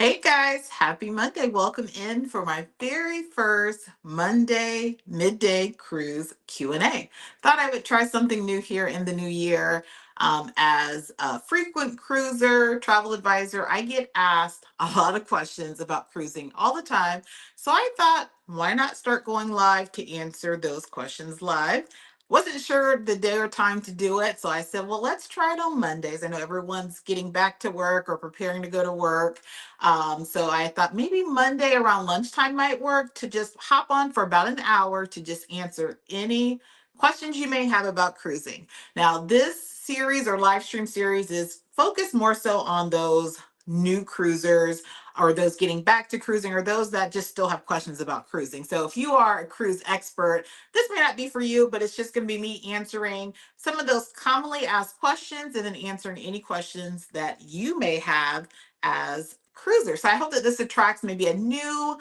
Hey guys, happy Monday. Welcome in for my very first Monday midday cruise Q&A. Thought I would try something new here in the new year. As a frequent cruiser, travel advisor, I get asked a lot of questions about cruising all the time. So I thought, why not start going live to answer those questions live? Wasn't sure the day or time to do it. So I said, well, let's try it on Mondays. I know everyone's getting back to work or preparing to go to work. So I thought maybe Monday around lunchtime might work to just hop on for about an hour to just answer any questions you may have about cruising. Now, this series or live stream series is focused more so on those new cruisers or those getting back to cruising or those that just still have questions about cruising. So if you are a cruise expert, this may not be for you, but it's just going to be me answering some of those commonly asked questions and then answering any questions that you may have as cruisers. So I hope that this attracts maybe a new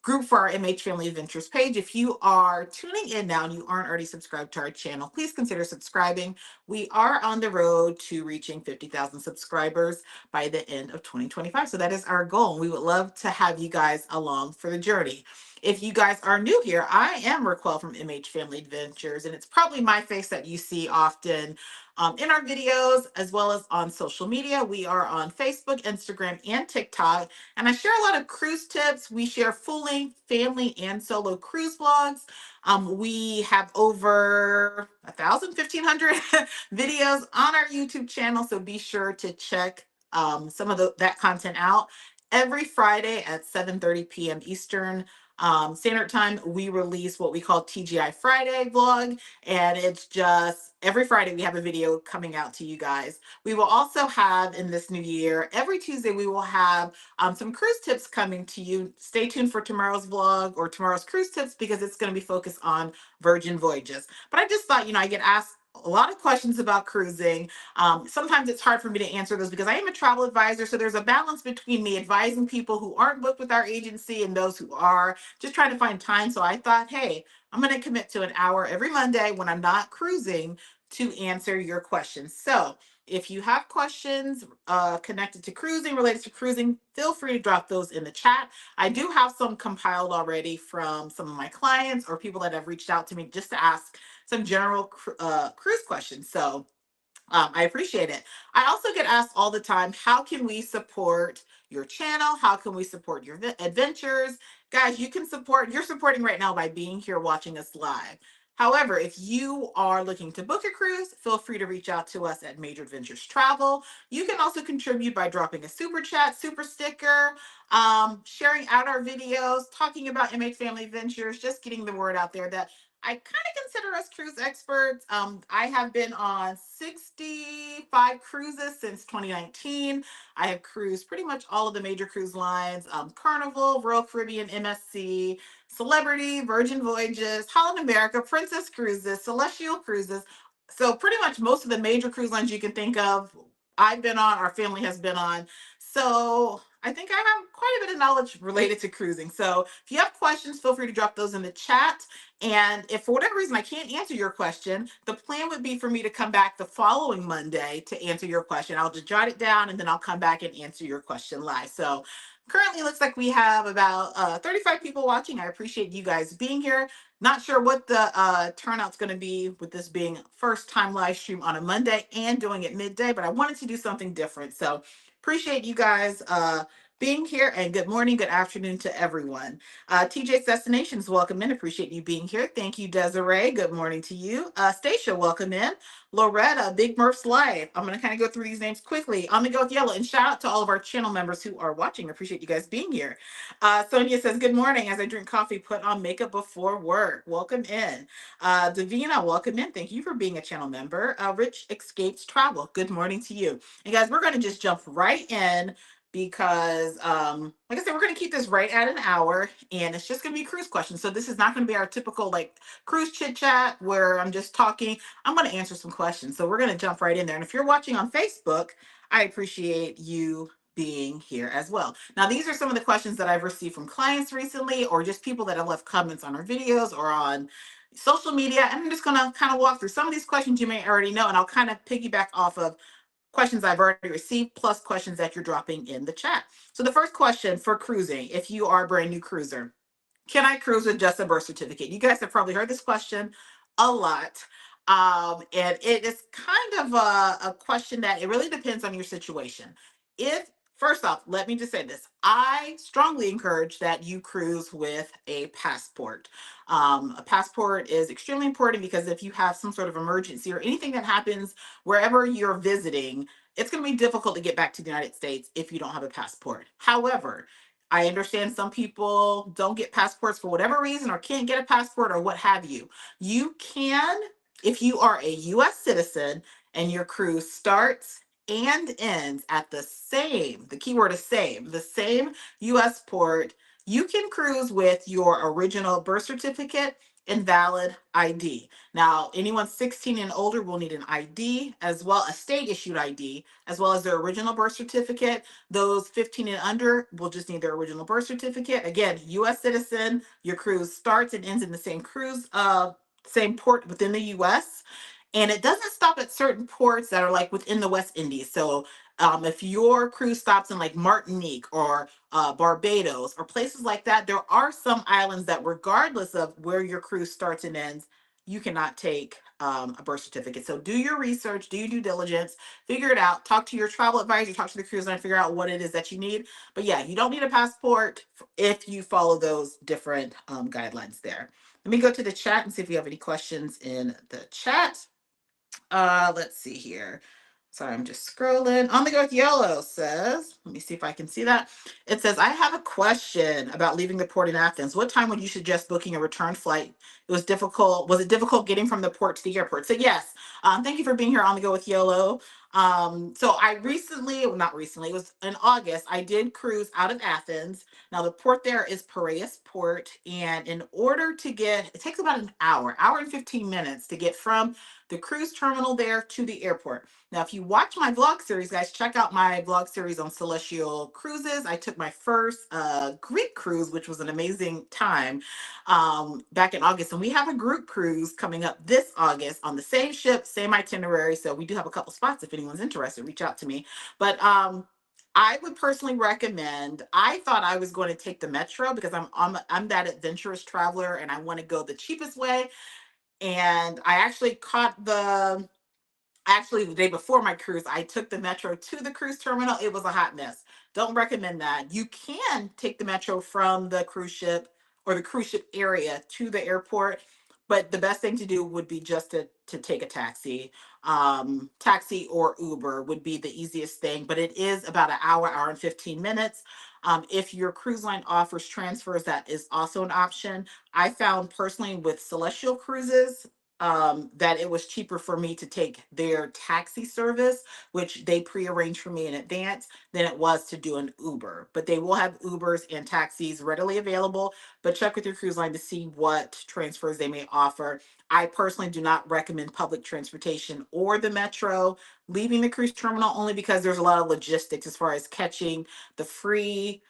group for our MH Family Adventures page. If you are tuning in now and you aren't already subscribed to our channel, please consider subscribing. We are on the road to reaching 50,000 subscribers by the end of 2025. So that is our goal. We would love to have you guys along for the journey. If you guys are new here, I am RacQuelle from MH Family Adventures, and it's probably my face that you see often in our videos as well as on social media. We are on Facebook, Instagram, and TikTok. And I share a lot of cruise tips. We share full length family and solo cruise vlogs. We have over 1,500 videos on our YouTube channel. So be sure to check some of that content out. Every Friday at 7:30 p.m. Eastern Standard Time, we release what we call TGI Friday vlog. And it's just every Friday we have a video coming out to you guys. We will also have in this new year, every Tuesday, we will have some cruise tips coming to you. Stay tuned for tomorrow's vlog or tomorrow's cruise tips because it's going to be focused on Virgin Voyages. But I just thought, I get asked a lot of questions about cruising. Sometimes it's hard for me to answer those because I am a travel advisor. So there's a balance between me advising people who aren't booked with our agency and those who are, just trying to find time. So I thought, hey, I'm going to commit to an hour every Monday when I'm not cruising to answer your questions. So if you have questions connected to cruising, related to cruising, feel free to drop those in the chat. I do have some compiled already from some of my clients or people that have reached out to me just to ask some general cruise questions. So I appreciate it. I also get asked all the time, how can we support your channel? How can we support your adventures? Guys, you're supporting right now by being here watching us live. However, if you are looking to book a cruise, feel free to reach out to us at Major Adventures Travel. You can also contribute by dropping a super chat, super sticker, sharing out our videos, talking about MH Family Adventures, just getting the word out there that I kind of consider us cruise experts. I have been on 65 cruises since 2019. I have cruised pretty much all of the major cruise lines, Carnival, Royal Caribbean, MSC, Celebrity, Virgin Voyages, Holland America, Princess Cruises, Celestial Cruises. So pretty much most of the major cruise lines you can think of, I've been on, our family has been on. So I think I have quite a bit of knowledge related to cruising. So if you have questions, feel free to drop those in the chat. And if for whatever reason I can't answer your question, the plan would be for me to come back the following Monday to answer your question. I'll just jot it down and then I'll come back and answer your question live. So currently it looks like we have about 35 people watching. I appreciate you guys being here. Not sure what the turnout's going to be with this being first time live stream on a Monday and doing it midday, but I wanted to do something different. So appreciate you guys being here, and good morning, good afternoon to everyone. TJ's Destinations, welcome in. Appreciate you being here. Thank you, Desiree. Good morning to you. Stacia, welcome in. Loretta, Big Murph's Life. I'm going to kind of go through these names quickly. I'm going to go with yellow. And shout out to all of our channel members who are watching. Appreciate you guys being here. Sonia says, good morning. As I drink coffee, put on makeup before work. Welcome in. Davina, welcome in. Thank you for being a channel member. Rich Escapes Travel. Good morning to you. And guys, we're going to just jump right in because like I said, we're going to keep this right at an hour and it's just going to be cruise questions. So this is not going to be our typical like cruise chit chat where I'm just talking. I'm going to answer some questions. So we're going to jump right in there. And if you're watching on Facebook, I appreciate you being here as well. Now, these are some of the questions that I've received from clients recently or just people that have left comments on our videos or on social media. And I'm just going to kind of walk through some of these questions you may already know, and I'll kind of piggyback off of questions I've already received, plus questions that you're dropping in the chat. So the first question for cruising, if you are a brand new cruiser, can I cruise with just a birth certificate? You guys have probably heard this question a lot. And it is kind of a question that it really depends on your situation. If, first off, let me just say this, I strongly encourage that you cruise with a passport. A passport is extremely important because if you have some sort of emergency or anything that happens wherever you're visiting, it's going to be difficult to get back to the United States if you don't have a passport. However, I understand some people don't get passports for whatever reason or can't get a passport or what have you. You can, if you are a US citizen and your cruise starts and ends at the keyword is same, the same US port, you can cruise with your original birth certificate and valid ID. Now, anyone 16 and older will need an ID as well, a state issued ID, as well as their original birth certificate. Those 15 and under will just need their original birth certificate. Again, US citizen, your cruise starts and ends in the same same port within the US. And it doesn't stop at certain ports that are like within the West Indies. So if your cruise stops in like Martinique or Barbados or places like that, there are some islands that, regardless of where your cruise starts and ends, you cannot take a birth certificate. So do your research, do your due diligence, figure it out, talk to your travel advisor, talk to the cruise line, figure out what it is that you need. But yeah, you don't need a passport if you follow those different guidelines there. Let me go to the chat and see if we have any questions in the chat. Let's see here. Sorry, I'm just scrolling. On the Go with Yellow says, let me see if I can see that. It says, I have a question about leaving the port in Athens. What time would you suggest booking a return flight? It was difficult. Was it difficult getting from the port to the airport? So yes, thank you for being here on the Go with Yellow. So I recently, well, not recently, it was in August, I did cruise out of Athens. Now the port there is Piraeus Port. And in order to get, it takes about an hour and 15 minutes to get from the cruise terminal there to the airport. Now, if you watch my vlog series, guys, check out my vlog series on celestial cruises. I took my first Greek cruise, which was an amazing time back in August. And we have a group cruise coming up this August on the same ship, same itinerary. So we do have a couple spots. If anyone's interested, reach out to me. But I would personally recommend, I thought I was going to take the metro because I'm that adventurous traveler and I want to go the cheapest way. And I actually actually the day before my cruise, I took the metro to the cruise terminal. It was a hot mess. Don't recommend that. You can take the metro from the cruise ship or the cruise ship area to the airport, but the best thing to do would be just to take a taxi. Taxi or Uber would be the easiest thing, but it is about an hour and 15 minutes. If your cruise line offers transfers, that is also an option. I found personally with Celestial Cruises, that it was cheaper for me to take their taxi service, which they prearranged for me in advance, than it was to do an Uber. But they will have Ubers and taxis readily available, but check with your cruise line to see what transfers they may offer. I personally do not recommend public transportation or the metro leaving the cruise terminal, only because there's a lot of logistics as far as catching the free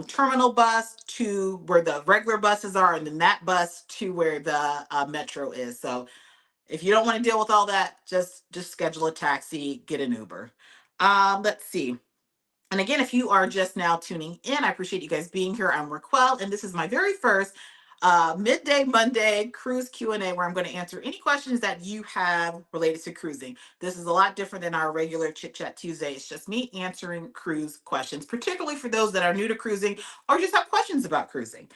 terminal bus to where the regular buses are, and then that bus to where the metro is. So if you don't want to deal with all that, just schedule a taxi, get an Uber. Let's see. And again, if you are just now tuning in, I appreciate you guys being here. I'm RacQuelle, and this is my very first midday Monday cruise Q&A, where I'm going to answer any questions that you have related to cruising. This is a lot different than our regular Chit Chat Tuesday. It's just me answering cruise questions, particularly for those that are new to cruising or just have questions about cruising.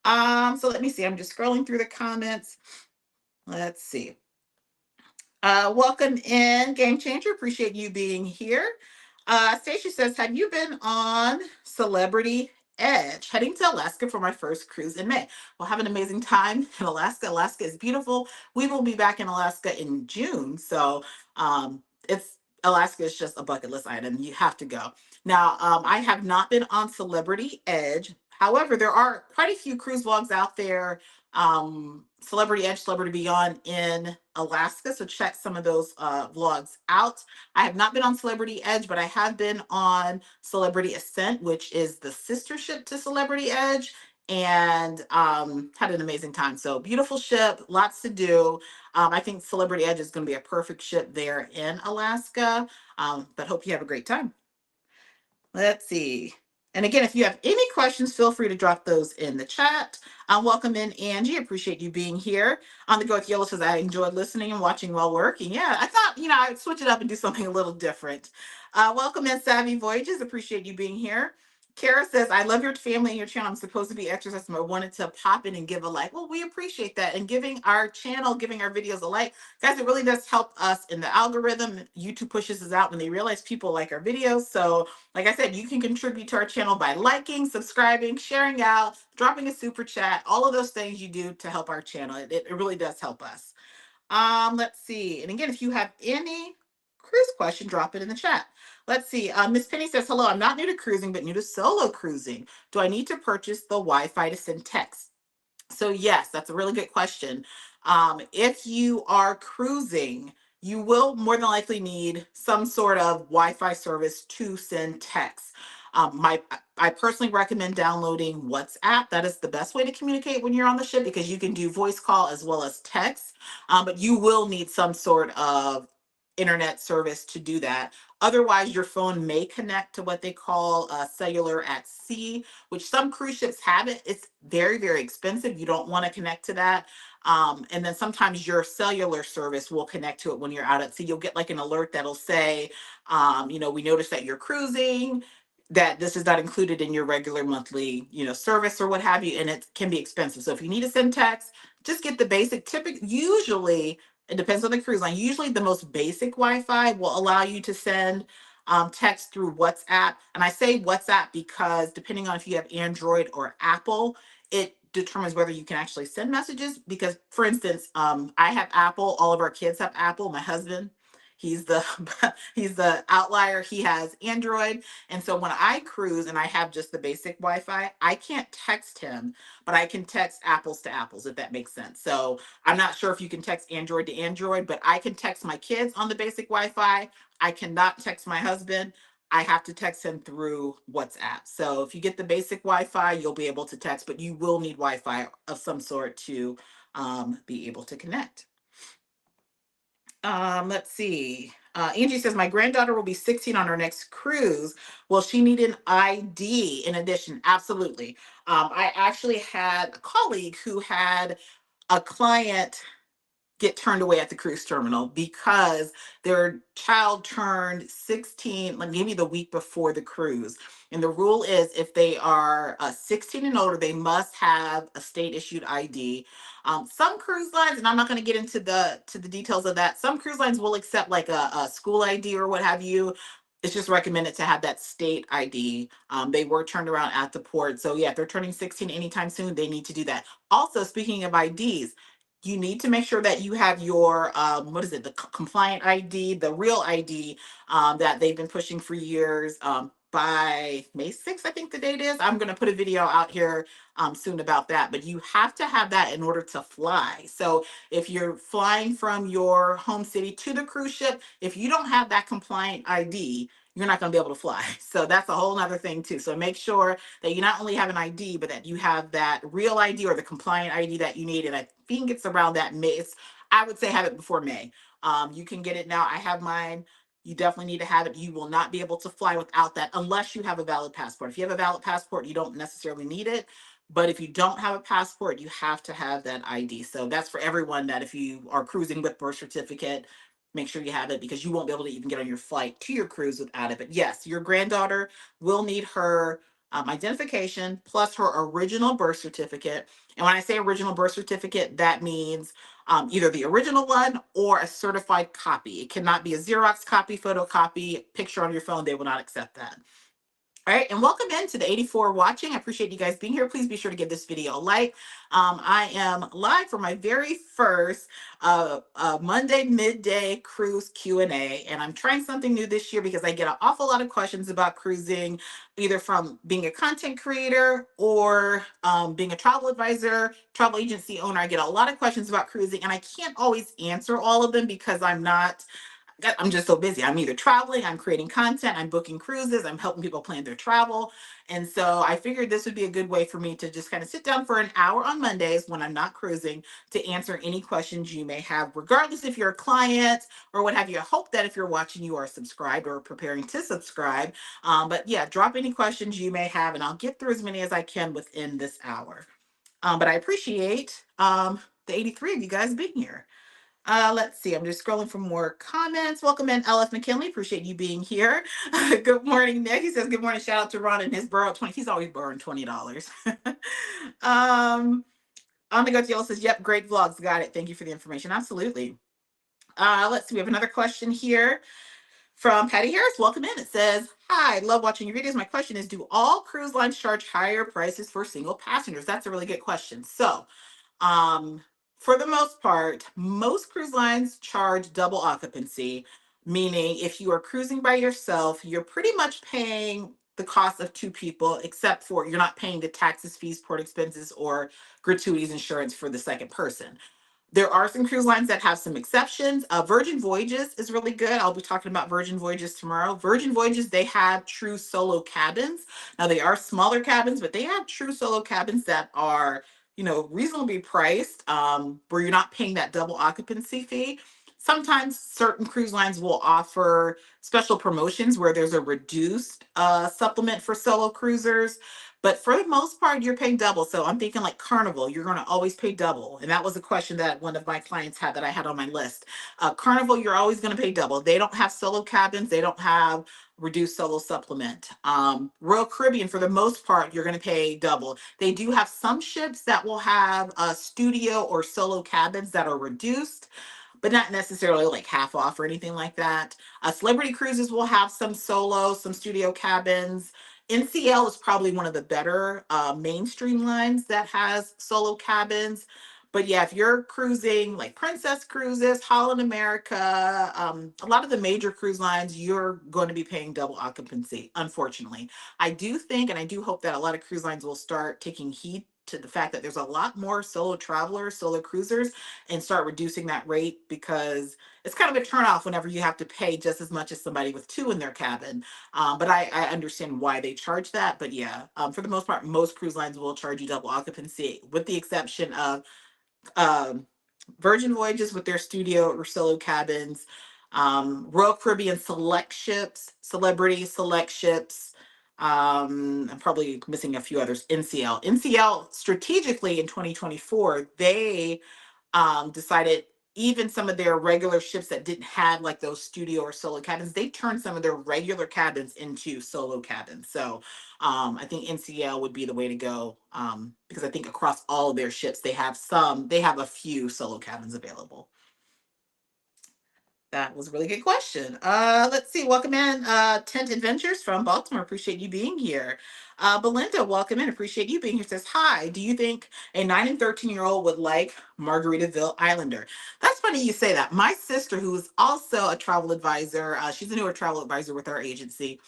So let me see. I'm just scrolling through the comments. Let's see. Welcome in, Game Changer. Appreciate you being here. Stacia says, have you been on Celebrity Edge? Heading to Alaska for my first cruise in May. We'll have an amazing time in Alaska. Alaska is beautiful. We will be back in Alaska in June. So it's Alaska is just a bucket list item. You have to go. Now, I have not been on Celebrity Edge. However, there are quite a few cruise vlogs out there, Celebrity Edge, Celebrity Beyond in Alaska. So check some of those vlogs out. I have not been on Celebrity Edge, but I have been on Celebrity Ascent, which is the sister ship to Celebrity Edge. and had an amazing time. So beautiful ship, lots to do. I think Celebrity Edge is going to be a perfect ship there in Alaska, but hope you have a great time. Let's see. And again, if you have any questions, feel free to drop those in the chat. Welcome in, Angie. Appreciate you being here. On the Go with Yellow says, I enjoyed listening and watching while working. Yeah, I thought, I'd switch it up and do something a little different. Welcome in, Savvy Voyages. Appreciate you being here. Kara says, I love your family and your channel. I'm supposed to be exercising. I wanted to pop in and give a like. Well, we appreciate that. And giving our channel, giving our videos a like. Guys, it really does help us in the algorithm. YouTube pushes us out when they realize people like our videos. So like I said, you can contribute to our channel by liking, subscribing, sharing out, dropping a super chat, all of those things you do to help our channel. It really does help us. Let's see. And again, if you have any cruise question, drop it in the chat. Let's see. Miss Penny says, hello, I'm not new to cruising, but new to solo cruising. Do I need to purchase the Wi-Fi to send text? So yes, that's a really good question. If you are cruising, you will more than likely need some sort of Wi-Fi service to send text. I personally recommend downloading WhatsApp. That is the best way to communicate when you're on the ship because you can do voice call as well as text. But you will need some sort of internet service to do that. Otherwise, your phone may connect to what they call cellular at sea, which some cruise ships have it. It's very, very expensive. You don't want to connect to that. And then sometimes your cellular service will connect to it when you're out at sea. You'll get like an alert that'll say, we noticed that you're cruising, that this is not included in your regular monthly, service or what have you, and it can be expensive. So if you need to send text, just get the basic. Usually, it depends on the cruise line. Usually, the most basic Wi-Fi will allow you to send text through WhatsApp. And I say WhatsApp because depending on if you have Android or Apple, it determines whether you can actually send messages. Because, for instance, I have Apple. All of our kids have Apple. My husband, he's the he's the outlier. He has Android, and so when I cruise and I have just the basic Wi-Fi, I can't text him, but I can text apples to apples if that makes sense. So I'm not sure if you can text Android to Android, but I can text my kids on the basic Wi-Fi. I cannot text my husband. I have to text him through WhatsApp. So if you get the basic Wi-Fi, you'll be able to text, but you will need Wi-Fi of some sort to be able to connect. Let's see. Angie says, my granddaughter will be 16 on her next cruise. Will she need an ID in addition? Absolutely. I actually had a colleague who had a client get turned away at the cruise terminal because their child turned 16, like maybe the week before the cruise. And the rule is if they are 16 and older, they must have a state issued ID. Some cruise lines, and I'm not going to get into the details of that. Some cruise lines will accept like a school ID or what have you. It's just recommended to have that state ID. They were turned around at the port. So yeah, if they're turning 16 anytime soon, they need to do that. Also, speaking of IDs, you need to make sure that you have your the compliant ID, the real ID that they've been pushing for years. By May 6th, I think the date is. I'm going to put a video out here soon about that, but you have to have that in order to fly. So if you're flying from your home city to the cruise ship, if you don't have that compliant ID, you're not going to be able to fly. So that's a whole other thing too. So make sure that you not only have an ID, but that you have that real ID or the compliant ID that you need. And I think it's around that May. I would say have it before May. You can get it now. I have mine. You definitely need to have it. You will not be able to fly without that unless you have a valid passport. If you have a valid passport, you don't necessarily need it. But if you don't have a passport, you have to have that ID. So that's for everyone, that if you are cruising with birth certificate, make sure you have it because you won't be able to even get on your flight to your cruise without it. But yes, your granddaughter will need her identification plus her original birth certificate. And when I say original birth certificate, that means either the original one or a certified copy. It cannot be a Xerox copy, photocopy, picture on your phone. They will not accept that. All right, and welcome in to the 84 watching. I appreciate you guys being here. Please be sure to give this video a like. I am live for my very first Monday midday cruise Q&A, and I'm trying something new this year because I get an awful lot of questions about cruising, either from being a content creator or being a travel advisor, travel agency owner. I get a lot of questions about cruising, and I can't always answer all of them because I'm not I'm just so busy. I'm either traveling, I'm creating content, I'm booking cruises, I'm helping people plan their travel. And so I figured this would be a good way for me to just kind of sit down for an hour on Mondays when I'm not cruising to answer any questions you may have, regardless if you're a client or what have you. I hope that if you're watching, you are subscribed or preparing to subscribe. But yeah, drop any questions you may have, and I'll get through as many as I can within this hour. But I appreciate the 83 of you guys being here. Let's see. I'm just scrolling for more comments. Welcome in, LF McKinley. Appreciate you being here. Good morning, Nick. He says, good morning. Shout out to Ron and his borrow 20. He's always borrowing $20. On the go to Yellow says, yep, great vlogs. Got it. Thank you for the information. Absolutely. Let's see. We have another question here from Patty Harris. Welcome in. It says, hi, love watching your videos. My question is, do all cruise lines charge higher prices for single passengers? That's a really good question. So, um, for the most part, most cruise lines charge double occupancy, meaning if you are cruising by yourself, you're pretty much paying the cost of two people, except for you're not paying the taxes, fees, port expenses, or gratuities insurance for the second person. There are some cruise lines that have some exceptions. Virgin Voyages is really good. I'll be talking about Virgin Voyages tomorrow. Virgin Voyages, they have true solo cabins. Now they are smaller cabins, but they have true solo cabins that are, reasonably priced, where you're not paying that double occupancy fee. Sometimes certain cruise lines will offer special promotions where there's a reduced supplement for solo cruisers. But for the most part, you're paying double. So I'm thinking like Carnival, you're going to always pay double. And that was a question that one of my clients had that I had on my list. Carnival, you're always going to pay double. They don't have solo cabins. They don't have reduced solo supplement. Royal Caribbean, for the most part, you're going to pay double. They do have some ships that will have a studio or solo cabins that are reduced, but not necessarily like half off or anything like that. Celebrity Cruises will have some solo, some studio cabins. NCL is probably one of the better mainstream lines that has solo cabins. But yeah, if you're cruising like Princess Cruises, Holland America, a lot of the major cruise lines, you're going to be paying double occupancy, unfortunately. I do think, and I do hope that a lot of cruise lines will start taking heed to the fact that there's a lot more solo travelers, solo cruisers, and start reducing that rate, because it's kind of a turnoff whenever you have to pay just as much as somebody with two in their cabin. But I understand why they charge that. But yeah, for the most part, most cruise lines will charge you double occupancy, with the exception of um, Virgin Voyages with their studio or solo cabins, Royal Caribbean select ships, Celebrity select ships. I'm probably missing a few others. NCL strategically in 2024, they decided even some of their regular ships that didn't have like those studio or solo cabins, they turned some of their regular cabins into solo cabins. So I think NCL would be the way to go, because I think across all of their ships, they have a few solo cabins available. That was a really good question. Let's see. Welcome in, Tent Adventures from Baltimore. Appreciate you being here. Belinda, welcome in. Appreciate you being here. Says, hi, do you think a 9 and 13-year-old would like Margaritaville Islander? That's funny you say that. My sister, who is also a travel advisor, she's a newer travel advisor with our agency.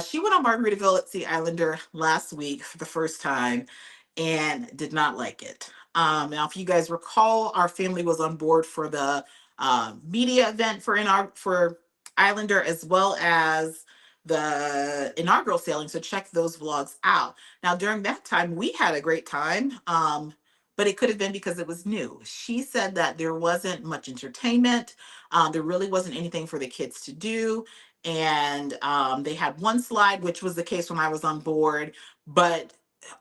She went on Margaritaville at Sea Islander last week for the first time and did not like it. Now, if you guys recall, our family was on board for the media event for Islander, as well as the inaugural sailing. So check those vlogs out. Now, during that time, we had a great time. But it could have been because it was new. She said that there wasn't much entertainment. There really wasn't anything for the kids to do. And they had one slide, which was the case when I was on board. But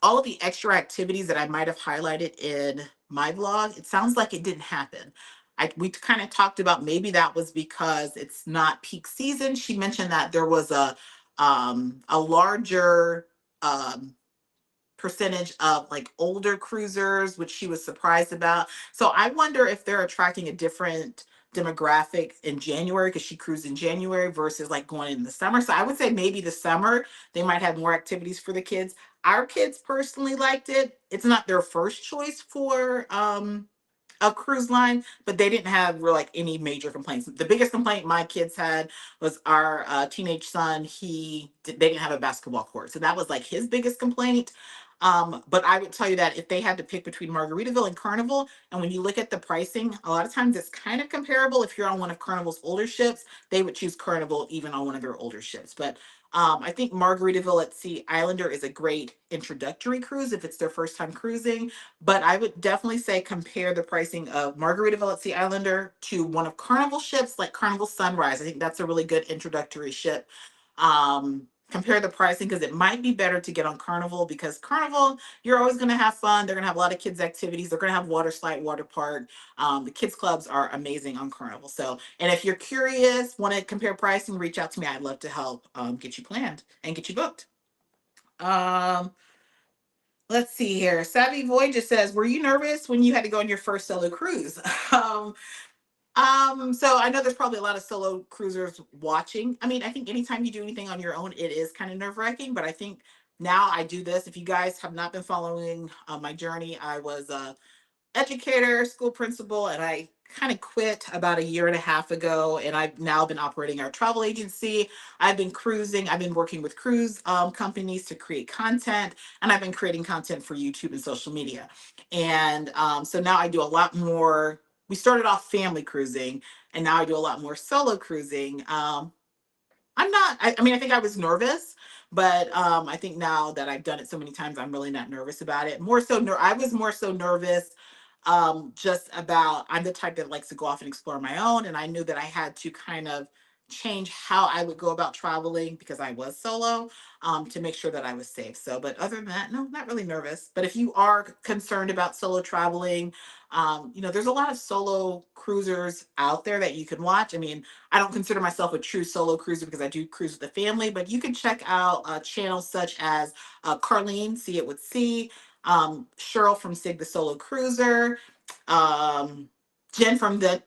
all of the extra activities that I might have highlighted in my vlog, it sounds like it didn't happen. We kind of talked about maybe that was because it's not peak season. She mentioned that there was a larger percentage of like older cruisers, which she was surprised about. So I wonder if they're attracting a different demographic in January, because she cruised in January versus like going in the summer. So I would say maybe the summer they might have more activities for the kids. Our kids personally liked it. It's not their first choice for a cruise line, but they didn't have like any major complaints. The biggest complaint my kids had was our teenage son. They didn't have a basketball court, so that was like his biggest complaint. But I would tell you that if they had to pick between Margaritaville and Carnival, and when you look at the pricing, a lot of times it's kind of comparable. If you're on one of Carnival's older ships, they would choose Carnival even on one of their older ships. But I think Margaritaville at Sea Islander is a great introductory cruise if it's their first time cruising. But I would definitely say compare the pricing of Margaritaville at Sea Islander to one of Carnival ships like Carnival Sunrise. I think that's a really good introductory ship. Compare the pricing because it might be better to get on Carnival, because Carnival, you're always going to have fun. They're going to have a lot of kids activities. They're going to have water slide, water park. The kids clubs are amazing on Carnival. So, and if you're curious, want to compare pricing, reach out to me. I'd love to help get you planned and get you booked. Um, let's see here. Savvy Voyages says, were you nervous when you had to go on your first solo cruise? um, so I know there's probably a lot of solo cruisers watching. I mean, I think anytime you do anything on your own, it is kind of nerve-wracking, but I think now I do this. If you guys have not been following my journey, I was educator, school principal, and I kind of quit about a year and a half ago. And I've now been operating our travel agency. I've been cruising. I've been working with cruise companies to create content, and I've been creating content for YouTube and social media. And so now I do a lot more. We started off family cruising, and now I do a lot more solo cruising. I'm not, I mean, I think I was nervous, but I think now that I've done it so many times, I'm really not nervous about it. More so, I was more so nervous just about, I'm the type that likes to go off and explore my own. And I knew that I had to kind of change how I would go about traveling because I was solo to make sure that I was safe. So, but other than that, no, not really nervous. But if you are concerned about solo traveling, there's a lot of solo cruisers out there that you can watch. I mean, I don't consider myself a true solo cruiser because I do cruise with the family, but you can check out channels such as Carlene, See It With C, Cheryl from Sig the Solo Cruiser, um, Jen from the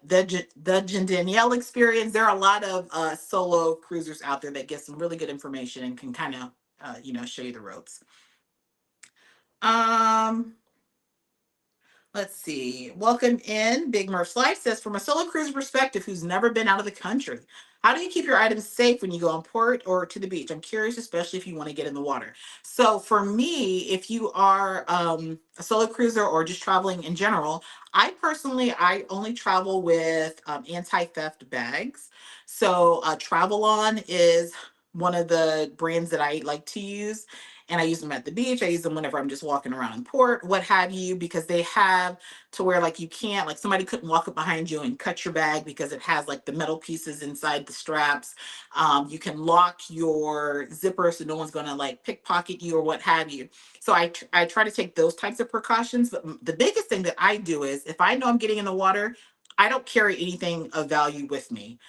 Danielle Experience. There are a lot of solo cruisers out there that get some really good information and can kind of, show you the ropes. Um, Let's see. Welcome in. Big Murph's Life says, from a solo cruiser perspective who's never been out of the country, how do you keep your items safe when you go on port or to the beach? I'm curious, especially if you want to get in the water. So for me, if you are a solo cruiser or just traveling in general, I only travel with anti-theft bags. So Travel On is one of the brands that I like to use, and I use them at the beach. I use them whenever I'm just walking around in port, what have you, because they have to where like you can't, like somebody couldn't walk up behind you and cut your bag because it has like the metal pieces inside the straps. You can lock your zipper so no one's going to like pickpocket you or what have you. So I try to take those types of precautions. But the biggest thing that I do is if I know I'm getting in the water, I don't carry anything of value with me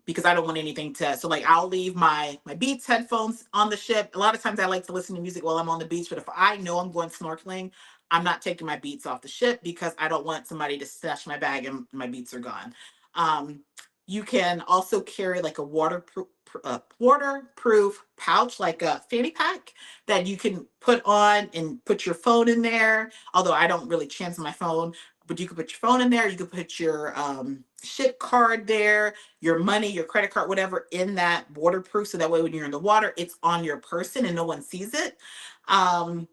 because I don't want anything to, so like I'll leave my Beats headphones on the ship. A lot of times I like to listen to music while I'm on the beach, but if I know I'm going snorkeling, I'm not taking my Beats off the ship because I don't want somebody to snatch my bag and my Beats are gone. um you can also carry like a waterproof pouch, like a fanny pack that you can put on and put your phone in there, although I don't really chance my phone. But you could put your phone in there, you could put your ship card there, your money, your credit card, whatever, in that waterproof. So that way when you're in the water, it's on your person and no one sees it. Um,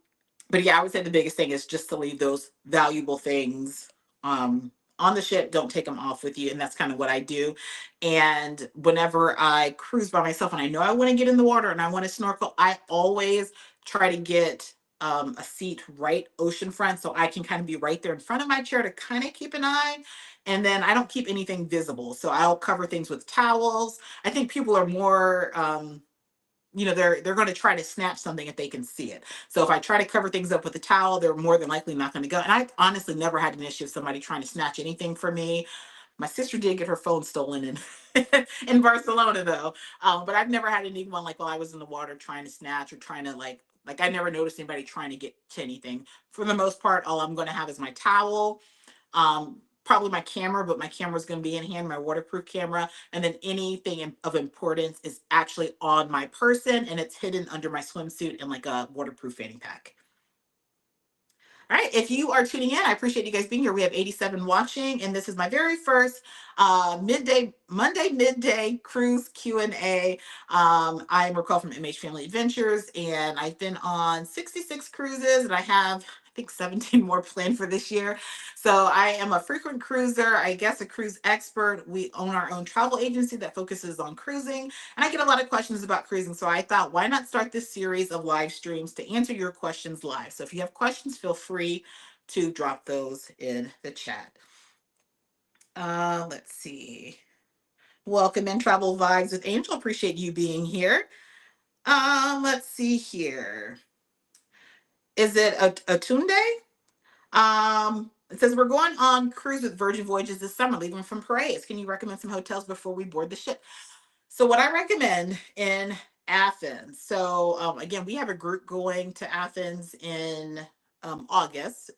but yeah, I would say the biggest thing is just to leave those valuable things on the ship. Don't take them off with you. And that's kind of what I do. And whenever I cruise by myself and I know I want to get in the water and I want to snorkel, I always try to get a seat right oceanfront so I can kind of be right there in front of my chair to kind of keep an eye. And then I don't keep anything visible. So I'll cover things with towels. I think people are more they're going to try to snatch something if they can see it. So if I try to cover things up with a towel, they're more than likely not going to go. And I honestly never had an issue of somebody trying to snatch anything from me. My sister did get her phone stolen in in Barcelona though, but I've never had anyone like while I was in the water trying to snatch or trying to like I never noticed anybody trying to get to anything. For the most part, all I'm going to have is my towel, probably my camera, but my camera is going to be in hand, my waterproof camera. And then anything of importance is actually on my person and it's hidden under my swimsuit in like a waterproof fanny pack. All right, if you are tuning in, I appreciate you guys being here. We have 87 watching, and this is my very first midday Monday Midday Cruise Q&A. I am RacQuelle from MHFamilyAdventures, and I've been on 66 cruises, and I have, I think, 17 more planned for this year. So I am a frequent cruiser, I guess a cruise expert. We own our own travel agency that focuses on cruising, and I get a lot of questions about cruising. So I thought, why not start this series of live streams to answer your questions live? So if you have questions, feel free to drop those in the chat. Let's see. Welcome in Travel Vibes with Angel. Appreciate you being here. Let's see here. Is it a Tunde? It says we're going on cruise with Virgin Voyages this summer, leaving from Piraeus. Can you recommend some hotels before we board the ship? So what I recommend in Athens. So again, we have a group going to Athens in August.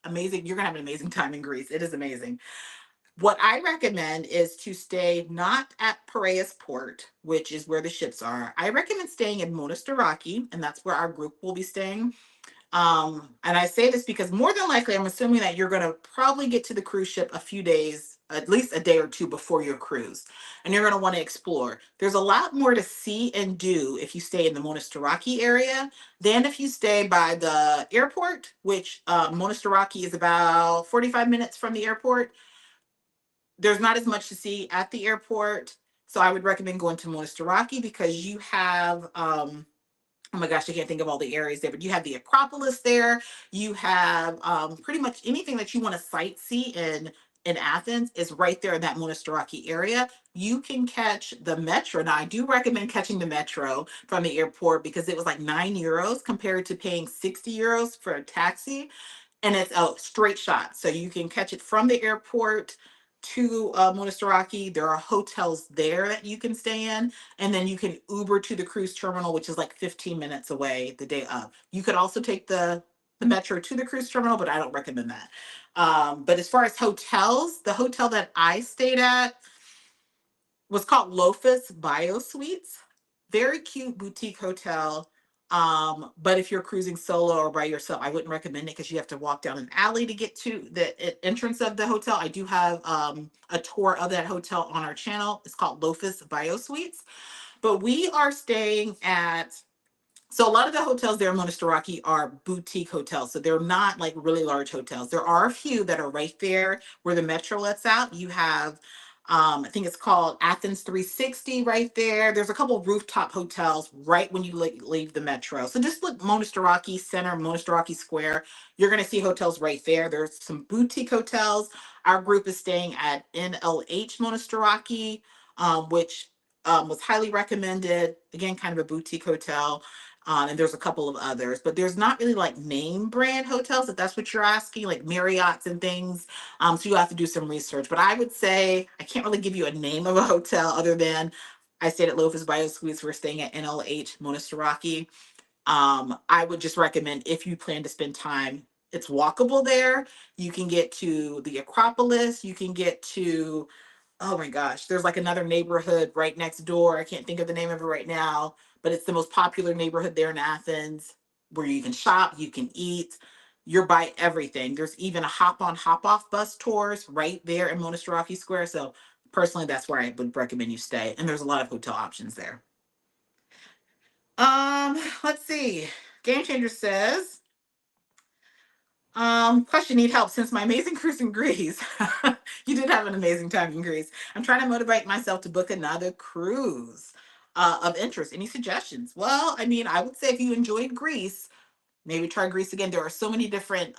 Amazing. You're gonna have an amazing time in Greece. It is amazing. What I recommend is to stay not at Piraeus Port, which is where the ships are. I recommend staying in Monastiraki, and that's where our group will be staying. And I say this because more than likely, I'm assuming that you're going to probably get to the cruise ship a few days, at least a day or two before your cruise, and you're going to want to explore. There's a lot more to see and do if you stay in the Monastiraki area than if you stay by the airport, which Monastiraki is about 45 minutes from the airport. There's not as much to see at the airport. So I would recommend going to Monastiraki because you have, oh my gosh, I can't think of all the areas there, but you have the Acropolis there. You have pretty much anything that you want to sightsee in Athens is right there in that Monastiraki area. You can catch the metro. Now, I do recommend catching the metro from the airport because it was like €9 compared to paying €60 for a taxi, and it's a straight shot. So you can catch it from the airport to Monastiraki. There are hotels there that you can stay in, and then you can Uber to the cruise terminal, which is like 15 minutes away the day of. You could also take the metro to the cruise terminal, but I don't recommend that. But as far as hotels, the hotel that I stayed at was called Lofus Bio Suites. Very cute boutique hotel. But if you're cruising solo or by yourself, I wouldn't recommend it because you have to walk down an alley to get to the entrance of the hotel. I do have a tour of that hotel on our channel. It's called Lofus Bio Suites. But we are staying at, so a lot of the hotels there in Monastiraki are boutique hotels. So they're not like really large hotels. There are a few that are right there where the metro lets out. You have, I think it's called Athens 360 right there. There's a couple of rooftop hotels right when you leave the metro. So just look Monastiraki Center, Monastiraki Square. You're going to see hotels right there. There's some boutique hotels. Our group is staying at NLH Monastiraki, which was highly recommended. Again, kind of a boutique hotel. And there's a couple of others, but there's not really like name brand hotels, if that's what you're asking, like Marriott's and things. So you have to do some research. But I would say I can't really give you a name of a hotel other than I stayed at Lofus Bio Suites. We're staying at NLH Monastiraki. I would just recommend if you plan to spend time, it's walkable there. You can get to the Acropolis. You can get to, oh my gosh, there's like another neighborhood right next door. I can't think of the name of it right now, but it's the most popular neighborhood there in Athens where you can shop, you can eat, you're by everything. There's even a hop on, hop off bus tours right there in Monastiraki Square. So personally, that's where I would recommend you stay. And there's a lot of hotel options there. Let's see. Game Changer says, question, need help since my amazing cruise in Greece. You did have an amazing time in Greece. I'm trying to motivate myself to book another cruise of interest. Any suggestions? Well, I mean, I would say if you enjoyed Greece, maybe try Greece again. There are so many different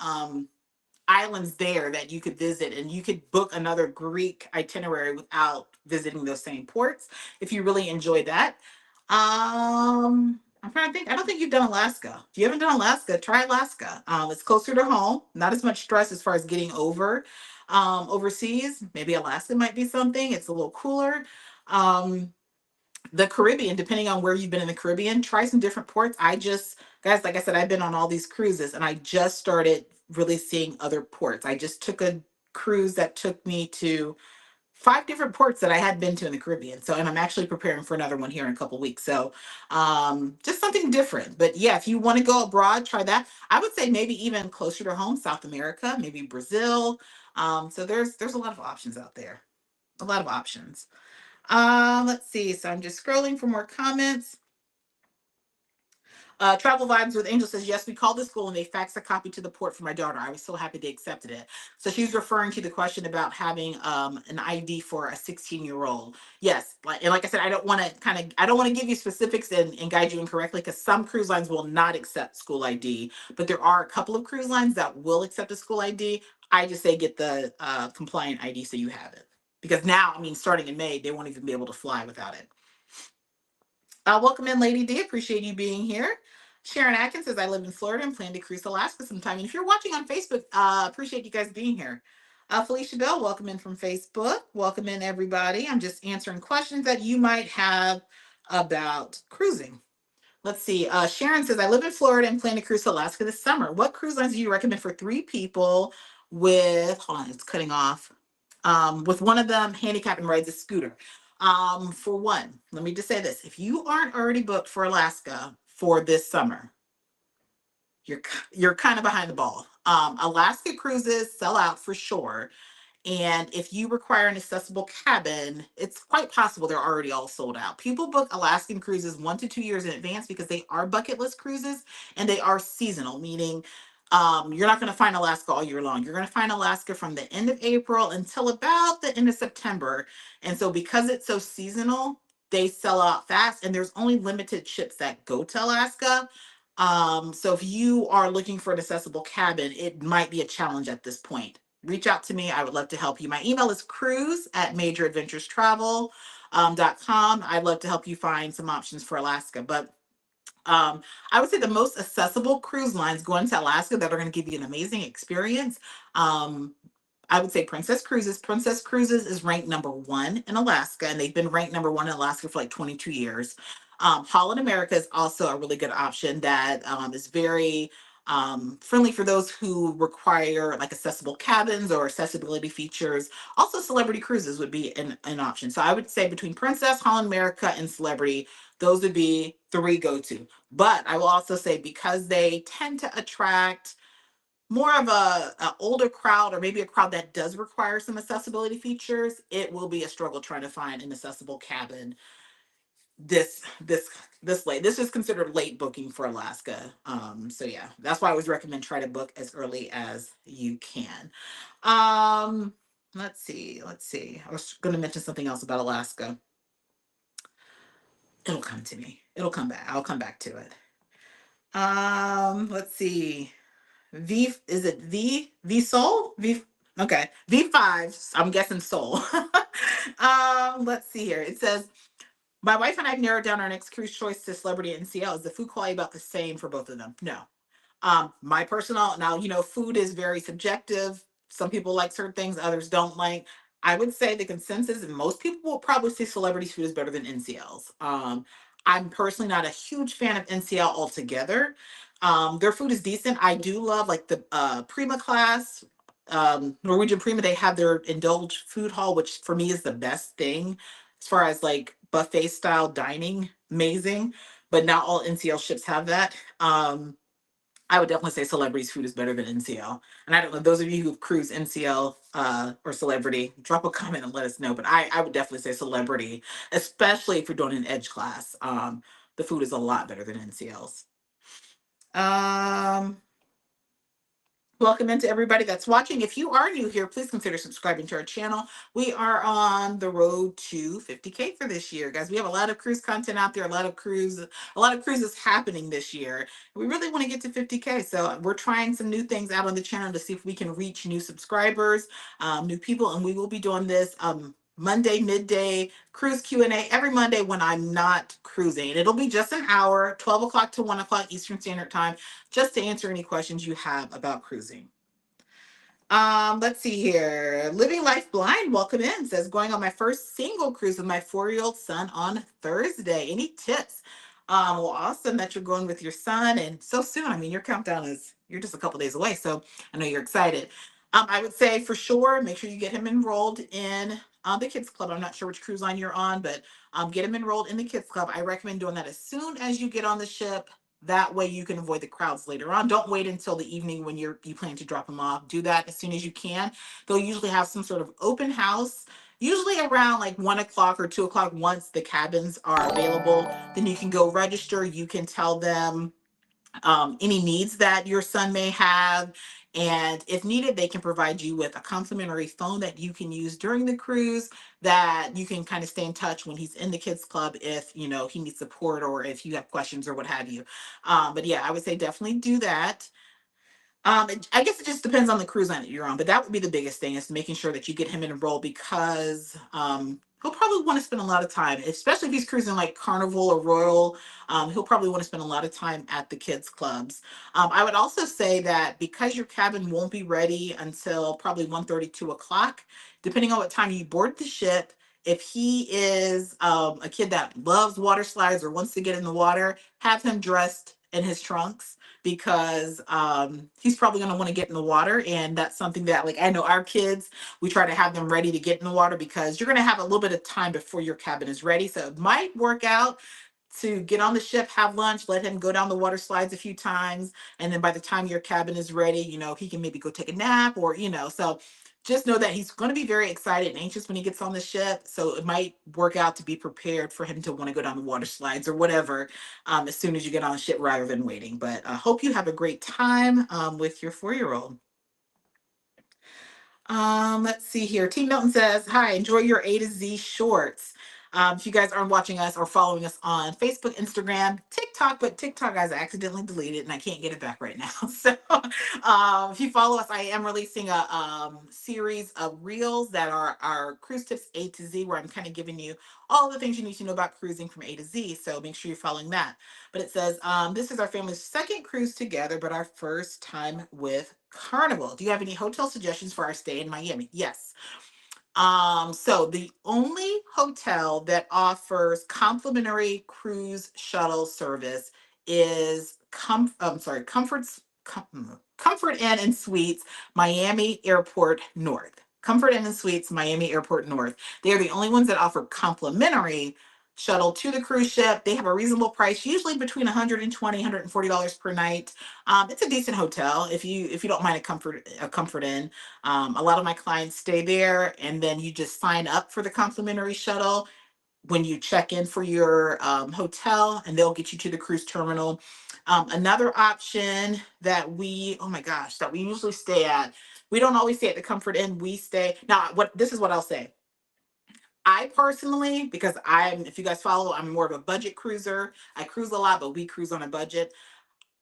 islands there that you could visit, and you could book another Greek itinerary without visiting those same ports if you really enjoy that. I'm trying to think. I don't think you've done Alaska. If you haven't done Alaska, try Alaska. It's closer to home, not as much stress as far as getting over overseas. Maybe Alaska might be something. It's a little cooler. Um, the Caribbean, depending on where you've been in the Caribbean, try some different ports. Guys, like I said, I've been on all these cruises and I just started really seeing other ports. I just took a cruise that took me to 5 different ports that I had been to in the Caribbean. So, and I'm actually preparing for another one here in a couple weeks. So, just something different. But yeah, if you want to go abroad, try that. I would say maybe even closer to home, South America, maybe Brazil. So there's a lot of options out there. A lot of options. Let's see. So I'm just scrolling for more comments. Travel Vibes with Angel says, yes, we called the school and they faxed a copy to the port for my daughter. I was so happy they accepted it. So she's referring to the question about having an ID for a 16-year-old. Yes. And like I said, I don't want to give you specifics and guide you incorrectly because some cruise lines will not accept school ID, but there are a couple of cruise lines that will accept a school ID. I just say get the compliant ID so you have it. Because now, I mean, starting in May, they won't even be able to fly without it. Welcome in, Lady D. Appreciate you being here. Sharon Atkins says, I live in Florida and plan to cruise Alaska sometime. And if you're watching on Facebook, appreciate you guys being here. Felicia Bell, welcome in from Facebook. Welcome in, everybody. I'm just answering questions that you might have about cruising. Let's see. Sharon says, I live in Florida and plan to cruise Alaska this summer. What cruise lines do you recommend for 3 people with, hold on, it's cutting off, with one of them handicapped and rides a scooter? For one, let me just say this. If you aren't already booked for Alaska for this summer, you're kind of behind the ball. Alaska cruises sell out for sure. And if you require an accessible cabin, it's quite possible they're already all sold out. People book Alaskan cruises 1 to 2 years in advance because they are bucket list cruises and they are seasonal, meaning you're not going to find Alaska all year long. You're going to find Alaska from the end of April until about the end of September. And so because it's so seasonal, they sell out fast and there's only limited ships that go to Alaska. So if you are looking for an accessible cabin, it might be a challenge at this point. Reach out to me. I would love to help you. My email is cruise@majoradventurestravel.com. I'd love to help you find some options for Alaska. But I would say the most accessible cruise lines going to Alaska that are going to give you an amazing experience. I would say Princess Cruises. Princess Cruises is ranked #1 in Alaska, and they've been ranked #1 in Alaska for like 22 years. Holland America is also a really good option that is very friendly for those who require like accessible cabins or accessibility features. Also, Celebrity Cruises would be an option. So I would say between Princess, Holland America, and Celebrity, those would be 3 go-to. But I will also say because they tend to attract more of a older crowd or maybe a crowd that does require some accessibility features, it will be a struggle trying to find an accessible cabin this late. This is considered late booking for Alaska. So yeah, that's why I always recommend try to book as early as you can. Let's see. I was going to mention something else about Alaska. It'll come to me. It'll come back. I'll come back to it. Let's see. Is it V Soul? Okay. V5. I'm guessing Soul. Let's see here. It says, my wife and I have narrowed down our next cruise choice to Celebrity and NCL. Is the food quality about the same for both of them? No. My personal, now, food is very subjective. Some people like certain things, others don't like. I would say the consensus, and most people will probably say Celebrity's food is better than NCL's. I'm personally not a huge fan of NCL altogether. Their food is decent. I do love like the Prima class, Norwegian Prima. They have their indulge food hall, which for me is the best thing as far as like buffet style dining. Amazing, but not all NCL ships have that. I would definitely say Celebrity's food is better than NCL. And I don't know, those of you who've cruised NCL or Celebrity, drop a comment and let us know. But I would definitely say Celebrity, especially if you're doing an edge class. The food is a lot better than NCL's. Welcome into everybody that's watching. If you are new here, please consider subscribing to our channel. We are on the road to 50K for this year, guys. We have a lot of cruise content out there, a lot of cruises happening this year. We really want to get to 50K. So we're trying some new things out on the channel to see if we can reach new subscribers, new people, and we will be doing this Monday midday cruise Q&A every Monday when I'm not cruising. It'll be just an hour, 12 o'clock to 1 o'clock Eastern Standard Time, just to answer any questions you have about cruising. Let's see here. Living Life Blind, welcome in. Says, going on my first single cruise with my 4-year-old son on Thursday. Any tips? Well, awesome that you're going with your son and so soon. I mean, your countdown is, you're just a couple days away. So I know you're excited. I would say for sure, make sure you get him enrolled in the kids club. I'm not sure which cruise line you're on, but get him enrolled in the kids club. I recommend doing that as soon as you get on the ship. That way you can avoid the crowds later on. Don't wait until the evening when you plan to drop them off. Do that as soon as you can. They'll usually have some sort of open house. usually around like 1 o'clock or 2 o'clock. Once the cabins are available, then you can go register. You can tell them any needs that your son may have. And if needed, they can provide you with a complimentary phone that you can use during the cruise, that you can kind of stay in touch when he's in the kids club if he needs support or if you have questions or what have you. But yeah, I would say definitely do that. I guess it just depends on the cruise line that you're on, but that would be the biggest thing, is making sure that you get him enrolled, because he'll probably want to spend a lot of time, especially if he's cruising like Carnival or Royal. He'll probably want to spend a lot of time at the kids clubs. I would also say that because your cabin won't be ready until probably 1:30, 2 o'clock, depending on what time you board the ship. If he is a kid that loves water slides or wants to get in the water, have him dressed in his trunks, because he's probably going to want to get in the water. And that's something that, like, I know our kids, we try to have them ready to get in the water, because you're going to have a little bit of time before your cabin is ready. So it might work out to get on the ship, have lunch, let him go down the water slides a few times. And then by the time your cabin is ready, he can maybe go take a nap, so just know that he's going to be very excited and anxious when he gets on the ship. So it might work out to be prepared for him to want to go down the water slides or whatever, as soon as you get on the ship, rather than waiting. But I hope you have a great time with your 4-year-old. Let's see here. Team Milton says, "Hi, enjoy your A to Z shorts." If you guys aren't watching us or following us on Facebook, Instagram, TikTok, but TikTok, guys, I accidentally deleted and I can't get it back right now. So if you follow us, I am releasing a series of reels that are our cruise tips A to Z, where I'm kind of giving you all the things you need to know about cruising from A to Z. So make sure you're following that. But it says, "This is our family's second cruise together, but our first time with Carnival. Do you have any hotel suggestions for our stay in Miami?" Yes. So the only hotel that offers complimentary cruise shuttle service is Comfort Inn and Suites, Miami Airport North. Comfort Inn and Suites, Miami Airport North. They are the only ones that offer complimentary shuttle to the cruise ship. They have a reasonable price, usually between $120, $140 per night. It's a decent hotel if you don't mind a comfort inn. A lot of my clients stay there, and then you just sign up for the complimentary shuttle when you check in for your hotel, and they'll get you to the cruise terminal. Another option that oh my gosh, that we usually stay at. We don't always stay at the Comfort Inn. We stay now. What this is what I'll say. I personally, because if you guys follow, I'm more of a budget cruiser. I cruise a lot, but we cruise on a budget.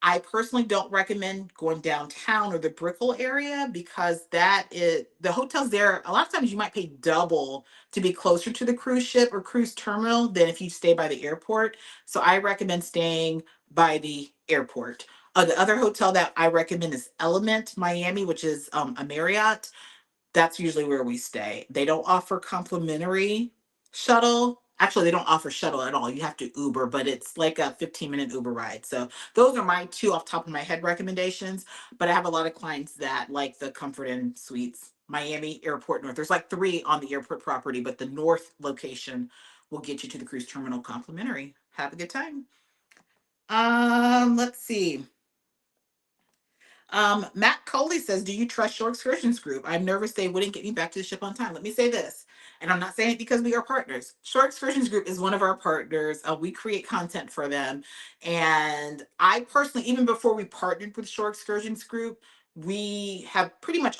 I personally don't recommend going downtown or the Brickell area, because the hotels there, a lot of times you might pay double to be closer to the cruise ship or cruise terminal than if you stay by the airport. So I recommend staying by the airport. The other hotel that I recommend is Element Miami, which is a Marriott. That's usually where we stay. They don't offer complimentary shuttle. Actually, they don't offer shuttle at all. You have to Uber, but it's like a 15-minute Uber ride. So those are my two off top of my head recommendations. But I have a lot of clients that like the Comfort Inn Suites, Miami Airport North. There's like 3 on the airport property, but the north location will get you to the cruise terminal complimentary. Have a good time. Let's see. Matt Coley says, "Do you trust your excursions group? I'm nervous they wouldn't get me back to the ship on time." Let me say this, and I'm not saying it because we are partners. Shore Excursions Group is one of our partners. We create content for them. And I personally, even before we partnered with Shore Excursions Group, we have pretty much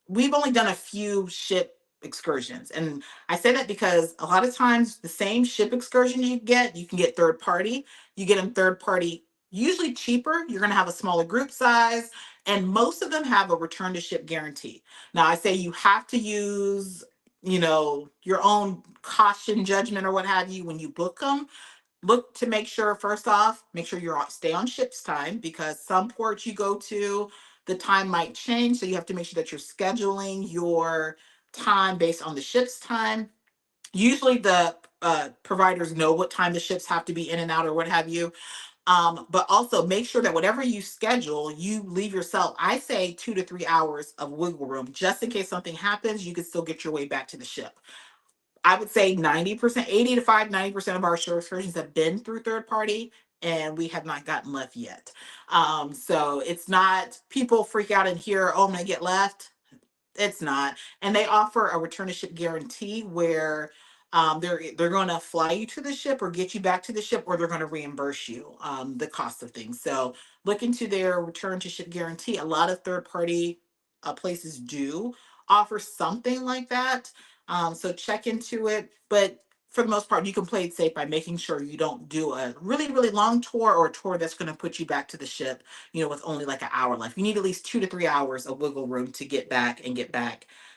we've only done a few ship excursions. And I say that because a lot of times the same ship excursion you can get third party. You get them third party, usually cheaper. You're going to have a smaller group size, and most of them have a return to ship guarantee. Now, I say you have to use, your own caution, judgment, or what have you when you book them. Look to make sure, first off, make sure stay on ship's time, because some ports you go to, the time might change. So you have to make sure that you're scheduling your time based on the ship's time. Usually the providers know what time the ships have to be in and out or what have you. But also make sure that whatever you schedule, you leave yourself, I say, 2 to 3 hours of wiggle room, just in case something happens, you can still get your way back to the ship. I would say 90%, 90% of our shore excursions have been through third party, and we have not gotten left yet. So it's not, people freak out and hear, "Oh, I'm going to get left." It's not. And they offer a return to ship guarantee where they're going to fly you to the ship or get you back to the ship, or they're going to reimburse you the cost of things. So look into their return to ship guarantee. A lot of third party places do offer something like that. So check into it. But for the most part, you can play it safe by making sure you don't do a really, really long tour or a tour that's going to put you back to the ship, with only like an hour left. You need at least 2 to 3 hours of wiggle room to get back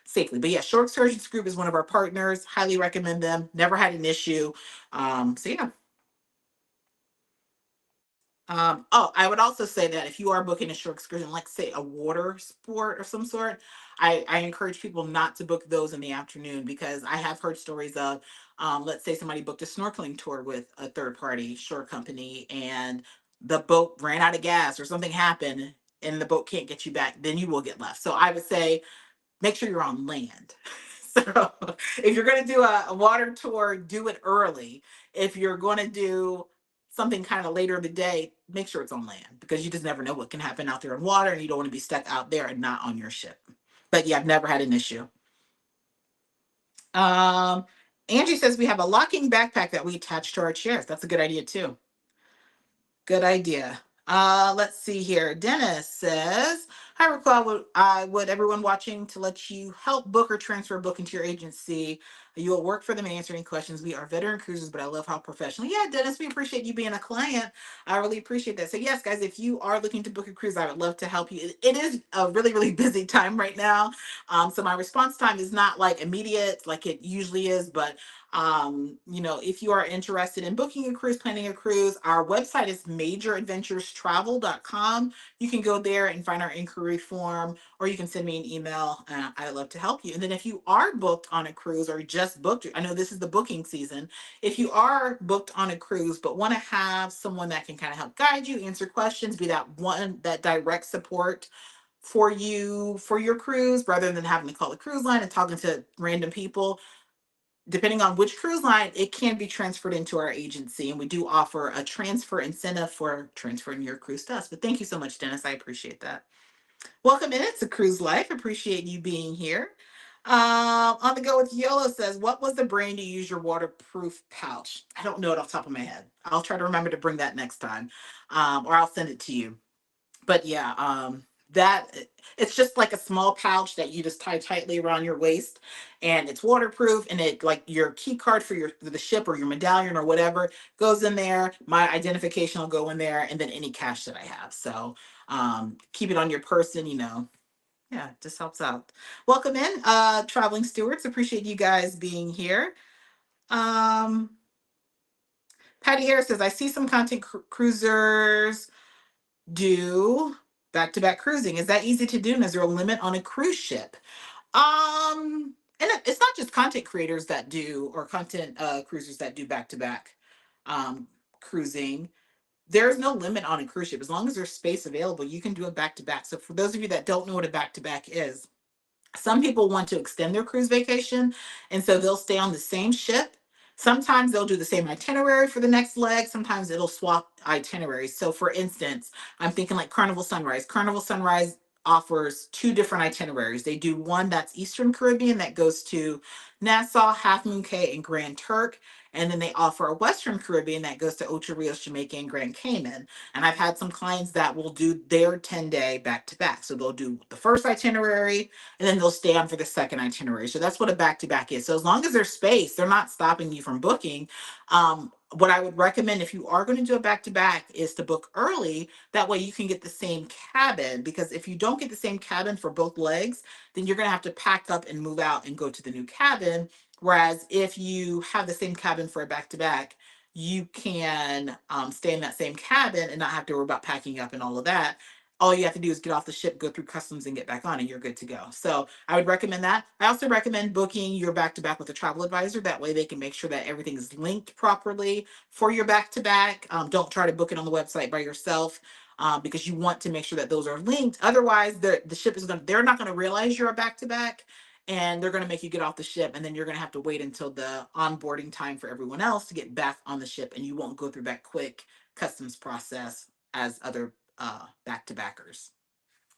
safely. But yeah, Shore Excursions Group is one of our partners. Highly recommend them. Never had an issue. So yeah. Oh, I would also say that if you are booking a short excursion, like say a water sport of some sort, I encourage people not to book those in the afternoon, because I have heard stories of, let's say somebody booked a snorkeling tour with a third party shore company and the boat ran out of gas or something happened and the boat can't get you back, then you will get left. So I would say make sure you're on land. So if you're going to do a water tour, do it early. If you're going to do something kind of later in the day, make sure it's on land, because you just never know what can happen out there in water and you don't want to be stuck out there and not on your ship. But yeah, I've never had an issue. Um, Angie says we have a locking backpack that we attach to our chairs. That's a good idea too. Good idea. Let's see here. Dennis says, "Hi, RacQuelle. Would everyone watching to let you help book or transfer a book into your agency? You will work for them and answer any questions. We are veteran cruisers, but I love how professional." Yeah, Dennis, we appreciate you being a client. I really appreciate that. So yes, guys, if you are looking to book a cruise, I would love to help you. It is a really, really busy time right now. So my response time is not like immediate like it usually is, but if you are interested in booking a cruise, planning a cruise, our website is majoradventurestravel.com. You can go there and find our inquiry form, or you can send me an email. I'd love to help you. And then if you are booked on a cruise or just booked, I know this is the booking season. If you are booked on a cruise but want to have someone that can kind of help guide you, answer questions, be that direct support for you for your cruise, rather than having to call the cruise line and talking to random people, depending on which cruise line, it can be transferred into our agency. And we do offer a transfer incentive for transferring your cruise to us. But thank you so much, Dennis. I appreciate that. Welcome in. It's a cruise life. Appreciate you being here. On the go with Yolo says, "What was the brand you use your waterproof pouch?" I don't know it off the top of my head. I'll try to remember to bring that next time, or I'll send it to you. But yeah, that it's just like a small pouch that you just tie tightly around your waist, and it's waterproof, and it, like, your key card for the ship or your medallion or whatever goes in there. My identification will go in there, and then any cash that I have. So keep it on your person, yeah, it just helps out. Welcome in, traveling stewards. Appreciate you guys being here. um Patty Harris says, "I see some content cruisers do back-to-back cruising. Is that easy to do? And is there a limit on a cruise ship?" And it's not just content creators that do, or content cruisers that do back-to-back cruising. There's no limit on a cruise ship. As long as there's space available, you can do a back-to-back. So for those of you that don't know what a back-to-back is, some people want to extend their cruise vacation, and so they'll stay on the same ship. Sometimes they'll do the same itinerary for the next leg. Sometimes it'll swap itineraries. So, for instance, I'm thinking like Carnival Sunrise. Carnival Sunrise offers two different itineraries. They do one that's Eastern Caribbean that goes to Nassau, Half Moon Cay, and Grand Turk. And then they offer a Western Caribbean that goes to Ocho Rios, Jamaica, and Grand Cayman. And I've had some clients that will do their 10-day back to back. So they'll do the first itinerary, and then they'll stay on for the second itinerary. So that's what a back to back is. So as long as there's space, they're not stopping you from booking. What I would recommend if you are going to do a back to back is to book early. That way you can get the same cabin, because if you don't get the same cabin for both legs, then you're going to have to pack up and move out and go to the new cabin. Whereas if you have the same cabin for a back to back, you can stay in that same cabin and not have to worry about packing up and all of that. All you have to do is get off the ship, go through customs, and get back on, and you're good to go. So I would recommend that. I also recommend booking your back to back with a travel advisor. That way they can make sure that everything is linked properly for your back to back. Don't try to book it on the website by yourself, because you want to make sure that those are linked. Otherwise, the ship is they're not going to realize you're a back to back, and they're going to make you get off the ship, and then you're going to have to wait until the onboarding time for everyone else to get back on the ship, and you won't go through that quick customs process as other back to backers.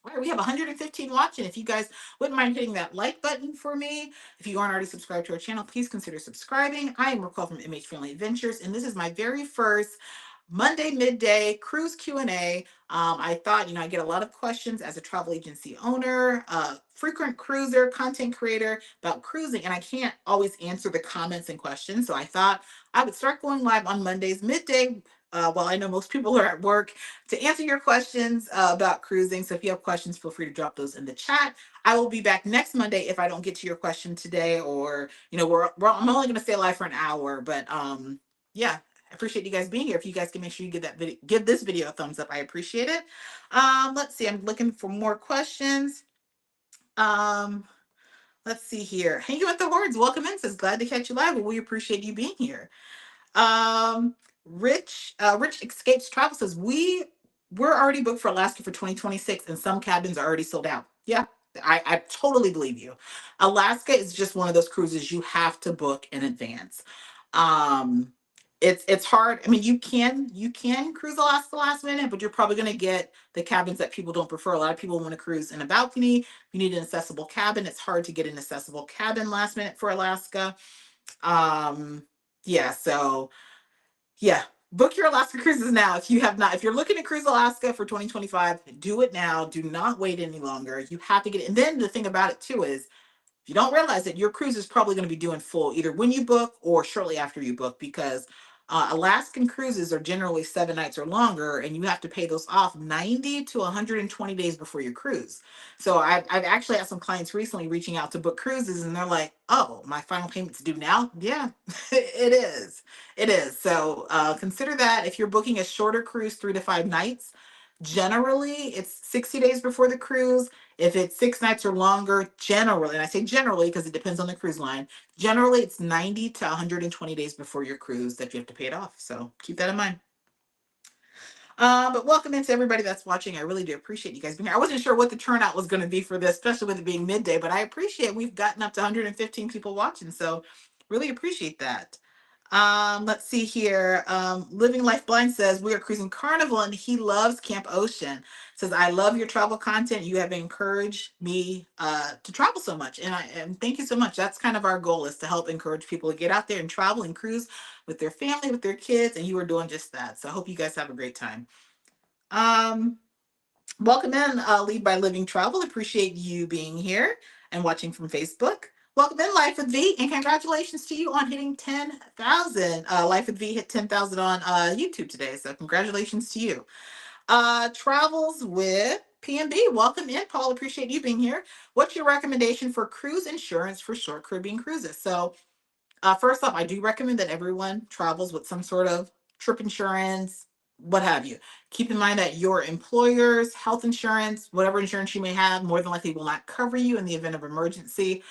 All right, we have 115 watching. If you guys wouldn't mind hitting that like button for me, if you aren't already subscribed to our channel, please consider subscribing. I am RacQuelle from MHFamilyAdventures, and this is my very first Monday midday cruise Q&A. I thought, I get a lot of questions as a travel agency owner, frequent cruiser, content creator about cruising, and I can't always answer the comments and questions. So I thought I would start going live on Mondays midday. While I know most people are at work, to answer your questions about cruising. So if you have questions, feel free to drop those in the chat. I will be back next Monday if I don't get to your question today, or I'm only going to stay live for an hour, but yeah. I appreciate you guys being here. If you guys can make sure you give this video a thumbs up, I appreciate it. Let's see. I'm looking for more questions. Let's see here. Hanging with the Hordes, welcome in. Says glad to catch you live. Well, we appreciate you being here. Um, Rich Escapes Travel says we're already booked for Alaska for 2026, and some cabins are already sold out. Yeah, I totally believe you. Alaska is just one of those cruises you have to book in advance. Um, it's hard. I mean, you can cruise Alaska last minute, but you're probably going to get the cabins that people don't prefer. A lot of people want to cruise in a balcony. You need an accessible cabin. It's hard to get an accessible cabin last minute for Alaska. Um, yeah, so yeah, book your Alaska cruises now. If you're looking to cruise Alaska for 2025, do it now. Do not wait any longer. You have to get it. And then the thing about it too is, if you don't realize it, your cruise is probably going to be doing full either when you book or shortly after you book, because Alaskan cruises are generally 7 nights or longer, and you have to pay those off 90 to 120 days before your cruise. So I've actually had some clients recently reaching out to book cruises, and they're like, "Oh, my final payment's due now." Yeah, it is. It is. So consider that if you're booking a shorter cruise, 3 to 5 nights. Generally, it's 60 days before the cruise. If it's 6 nights or longer, generally, and I say generally because it depends on the cruise line, generally it's 90 to 120 days before your cruise that you have to pay it off. So keep that in mind. But welcome into everybody that's watching. I really do appreciate you guys being here. I wasn't sure what the turnout was going to be for this, especially with it being midday, but I appreciate we've gotten up to 115 people watching. So really appreciate that. Let's see here. Living Life Blind says we are cruising Carnival and he loves Camp Ocean. Says I love your travel content. You have encouraged me to travel so much, and thank you so much. That's kind of our goal, is to help encourage people to get out there and travel and cruise with their family, with their kids, and you are doing just that. So I hope you guys have a great time. Um, Welcome in, Lead by Living Travel. Appreciate you being here and watching from Facebook. Welcome in, Life with V, and congratulations to you on hitting 10,000. Life with V hit 10,000 on YouTube today, so congratulations to you. Travels with PMB. Welcome in, Paul. Appreciate you being here. What's your recommendation for cruise insurance for short Caribbean cruises? So first off, I do recommend that everyone travels with some sort of trip insurance, what have you. Keep in mind that your employer's health insurance, whatever insurance you may have, more than likely will not cover you in the event of emergency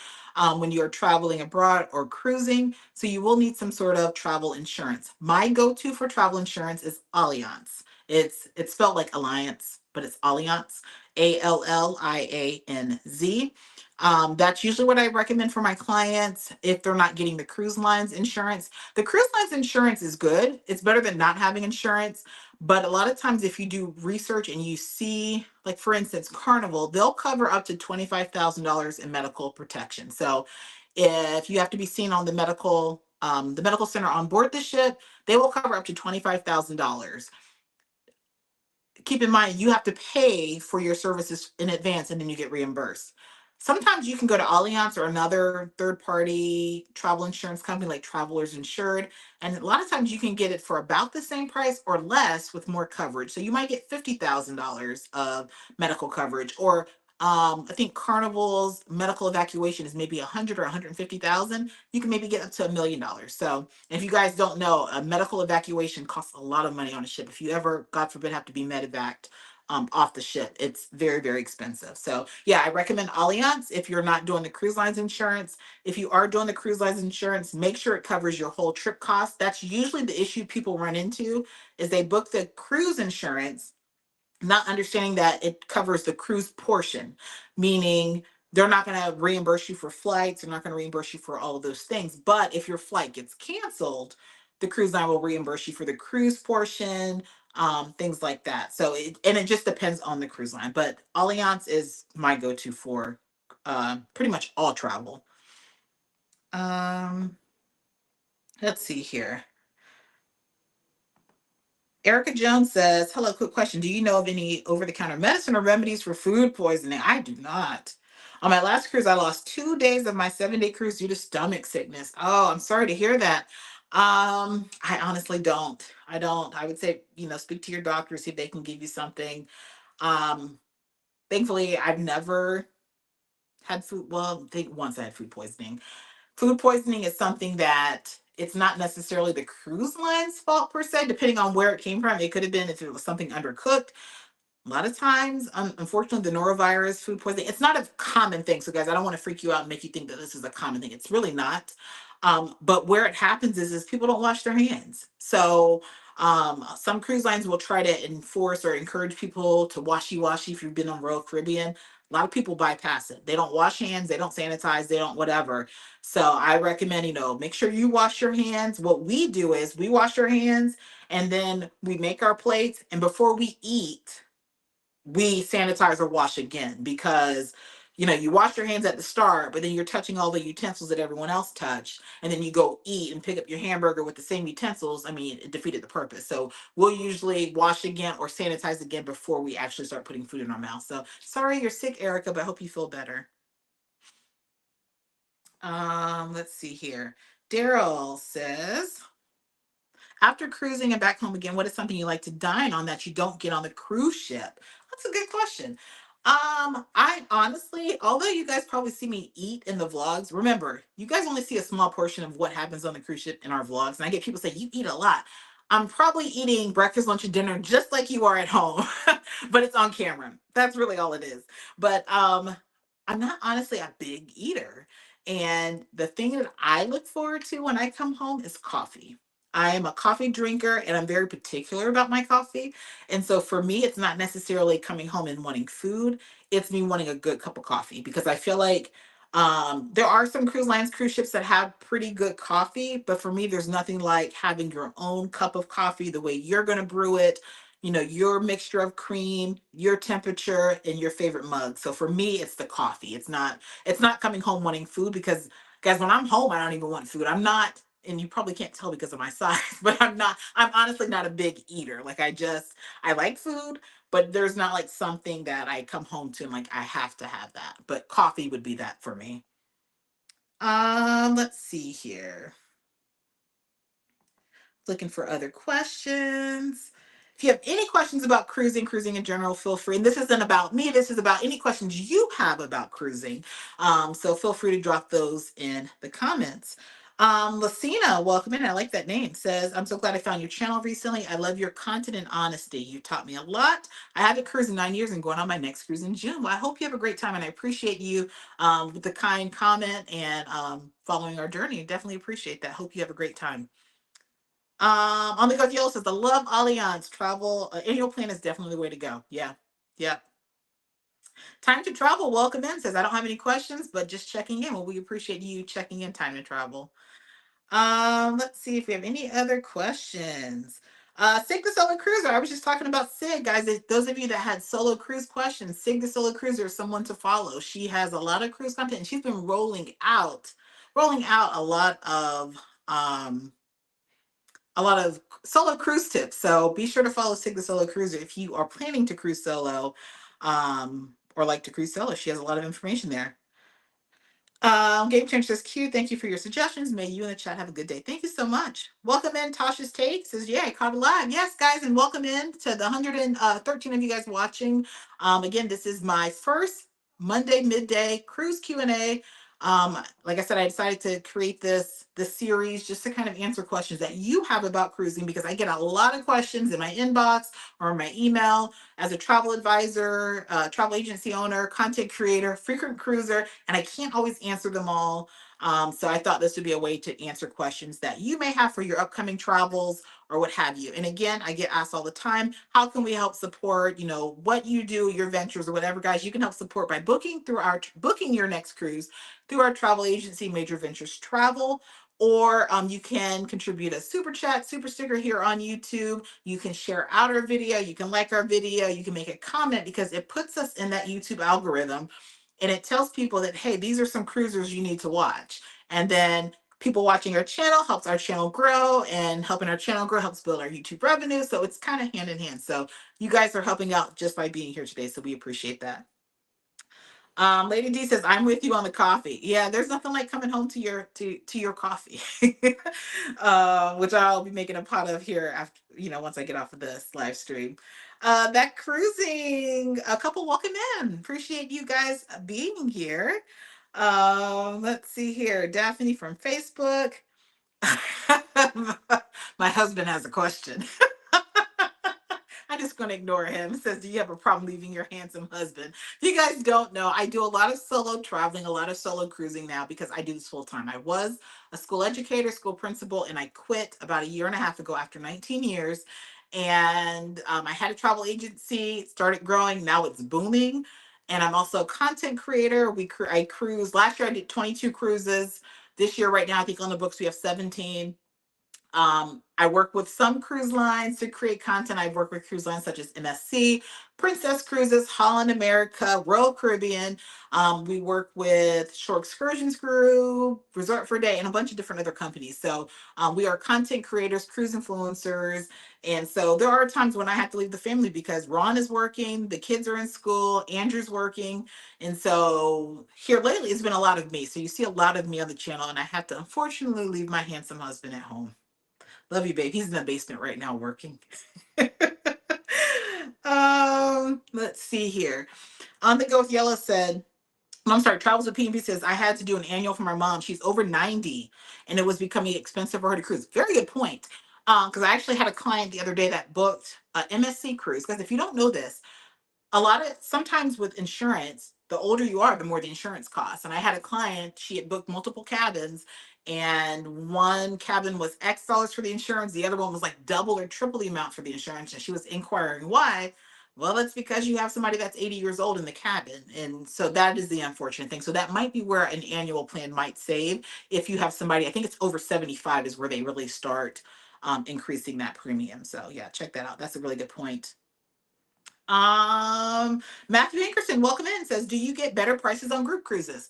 when you're traveling abroad or cruising. So you will need some sort of travel insurance. My go-to for travel insurance is Allianz. It's spelled like Alliance, but it's Allianz, Allianz. That's usually what I recommend for my clients if they're not getting the cruise lines insurance. The cruise lines insurance is good. It's better than not having insurance. But a lot of times, if you do research and you see, like for instance, Carnival, they'll cover up to $25,000 in medical protection. So if you have to be seen on the medical center on board the ship, they will cover up to $25,000. Keep in mind you have to pay for your services in advance and then you get reimbursed. Sometimes you can go to Allianz or another third-party travel insurance company like Travelers Insured, and a lot of times you can get it for about the same price or less with more coverage. So you might get $50,000 of medical coverage, or I think Carnival's medical evacuation is maybe 100 or 150,000. You can maybe get up to $1 million. So if you guys don't know, a medical evacuation costs a lot of money on a ship. If you ever, God forbid, have to be medevaced off the ship, it's very, very expensive. So yeah, I recommend Allianz if you're not doing the cruise lines insurance. If you are doing the cruise lines insurance, make sure it covers your whole trip cost. That's usually the issue people run into, is they book the cruise insurance not understanding that it covers the cruise portion, meaning they're not going to reimburse you for flights, they're not going to reimburse you for all of those things. But if your flight gets canceled, the cruise line will reimburse you for the cruise portion, things like that. So it just depends on the cruise line, but Allianz is my go-to for pretty much all travel. Um, let's see here. Erica Jones says, hello, quick question. Do you know of any over the counter medicine or remedies for food poisoning? I do not. On my last cruise, I lost 2 days of my 7-day cruise due to stomach sickness. Oh, I'm sorry to hear that. I honestly don't. I don't. I would say, speak to your doctor, see if they can give you something. Um, Thankfully, I've never had food. Well, I think once I had food poisoning. Food poisoning is something that it's not necessarily the cruise line's fault per se, depending on where it came from. It could have been if it was something undercooked. A lot of times, unfortunately, the norovirus, food poisoning, it's not a common thing. So, guys, I don't want to freak you out and make you think that this is a common thing. It's really not. But where it happens is people don't wash their hands. So, some cruise lines will try to enforce or encourage people to washy if you've been on Royal Caribbean. A lot of people bypass it. They don't wash hands, they don't sanitize, they don't whatever. So I recommend, make sure you wash your hands. What we do is we wash our hands and then we make our plates. And before we eat, we sanitize or wash again because you wash your hands at the start, but then you're touching all the utensils that everyone else touched, and then you go eat and pick up your hamburger with the same utensils. I mean, it defeated the purpose. So we'll usually wash again or sanitize again before we actually start putting food in our mouth. So sorry you're sick, Erica, but I hope you feel better. Let's see here. Daryl says, after cruising and back home again, what is something you like to dine on that you don't get on the cruise ship? That's a good question. I honestly, although you guys probably see me eat in the vlogs, remember, you guys only see a small portion of what happens on the cruise ship in our vlogs. And I get people say, you eat a lot. I'm probably eating breakfast, lunch, and dinner just like you are at home, but it's on camera. That's really all it is. But I'm not honestly a big eater. And the thing that I look forward to when I come home is coffee. I am a coffee drinker and I'm very particular about my coffee. And so for me, it's not necessarily coming home and wanting food. It's me wanting a good cup of coffee because I feel like there are some cruise lines, cruise ships that have pretty good coffee. But for me, there's nothing like having your own cup of coffee, the way you're going to brew it, your mixture of cream, your temperature, and your favorite mug. So for me, it's the coffee. It's not coming home wanting food because guys, when I'm home, I don't even want food. I'm not, and you probably can't tell because of my size, but I'm honestly not a big eater. Like I like food, but there's not like something that I come home to and like I have to have that. But coffee would be that for me. Let's see here. Looking for other questions. If you have any questions about cruising in general, feel free. And this isn't about me. This is about any questions you have about cruising. So feel free to drop those in the comments. Lucina, welcome in. I like that name. Says, I'm so glad I found your channel recently. I love your content and honesty. You taught me a lot. I haven't cruised in 9 years and going on my next cruise in June. Well, I hope you have a great time and I appreciate you with the kind comment and following our journey. Definitely appreciate that. Hope you have a great time. On the go yellow says the love Allianz travel annual plan is definitely the way to go. Yeah. Yeah. Time to travel. Welcome in. Says I don't have any questions, but just checking in. Well, we appreciate you checking in. Time to travel. Let's see if we have any other questions. Sig the Solo Cruiser. I was just talking about Sig, guys. Those of you that had solo cruise questions, Sig the Solo Cruiser is someone to follow. She has a lot of cruise content and she's been rolling out a lot of solo cruise tips. So be sure to follow Sig the Solo Cruiser if you are planning to cruise solo or like to cruise solo. She has a lot of information there. Game Changer says, Q, thank you for your suggestions. May you and the chat have a good day. Thank you so much. Welcome in. Tasha's Take says, yeah, I caught it live. Yes, guys, and welcome in to the 113 of you guys watching. Again, this is my first Monday midday cruise Q&A. Like I said, I decided to create this series just to kind of answer questions that you have about cruising because I get a lot of questions in my inbox or my email as a travel advisor, travel agency owner, content creator, frequent cruiser, and I can't always answer them all. So I thought this would be a way to answer questions that you may have for your upcoming travels or what have you. And again, I get asked all the time, how can we help support, what you do, your ventures or whatever, guys, you can help support by booking your next cruise through our travel agency, Major Ventures Travel, or you can contribute a super chat, super sticker here on YouTube. You can share out our video. You can like our video. You can make a comment because it puts us in that YouTube algorithm and it tells people that, hey, these are some cruisers you need to watch. And then people watching our channel helps our channel grow, and helping our channel grow helps build our YouTube revenue. So it's kind of hand in hand. So you guys are helping out just by being here today. So we appreciate that. Lady D says, I'm with you on the coffee. Yeah, there's nothing like coming home to your coffee. Which I'll be making a pot of here after, once I get off of this live stream. That cruising, a couple welcome in. Appreciate you guys being here. Let's see here. Daphne from Facebook. My husband has a question. I'm just going to ignore him. It says, do you have a problem leaving your handsome husband? If you guys don't know, I do a lot of solo traveling, a lot of solo cruising now because I do this full time. I was a school educator, school principal, and I quit about a year and a half ago after 19 years. And I had a travel agency, started growing. Now it's booming. And I'm also a content creator. I cruise. Last year I did 22 cruises. This year, right now, I think on the books we have 17. I work with some cruise lines to create content. I've worked with cruise lines such as MSC, Princess Cruises, Holland America, Royal Caribbean. We work with Shore Excursions Group, Resort for a Day, and a bunch of different other companies. So we are content creators, cruise influencers. And so there are times when I have to leave the family because Ron is working, the kids are in school, Andrew's working. And so here lately, it's been a lot of me. So you see a lot of me on the channel, and I have to unfortunately leave my handsome husband at home. Love you, babe. He's in the basement right now working. Let's see here. On the Go with Yellow said, I'm sorry, Travels with P&B says, I had to do an annual for my mom. She's over 90 and it was becoming expensive for her to cruise. Very good point. Because I actually had a client the other day that booked a MSC cruise. Because if you don't know this, sometimes with insurance, the older you are, the more the insurance costs. And I had a client, she had booked multiple cabins, and one cabin was X dollars for the insurance, the other one was like double or triple the amount for the insurance. And she was inquiring why. Well, that's because you have somebody that's 80 years old in the cabin. And so that is the unfortunate thing. So that might be where an annual plan might save if you have somebody, I think it's over 75 is where they really start increasing that premium. So yeah, check that out. That's a really good point. Matthew Ankerson, welcome in, says, do you get better prices on group cruises?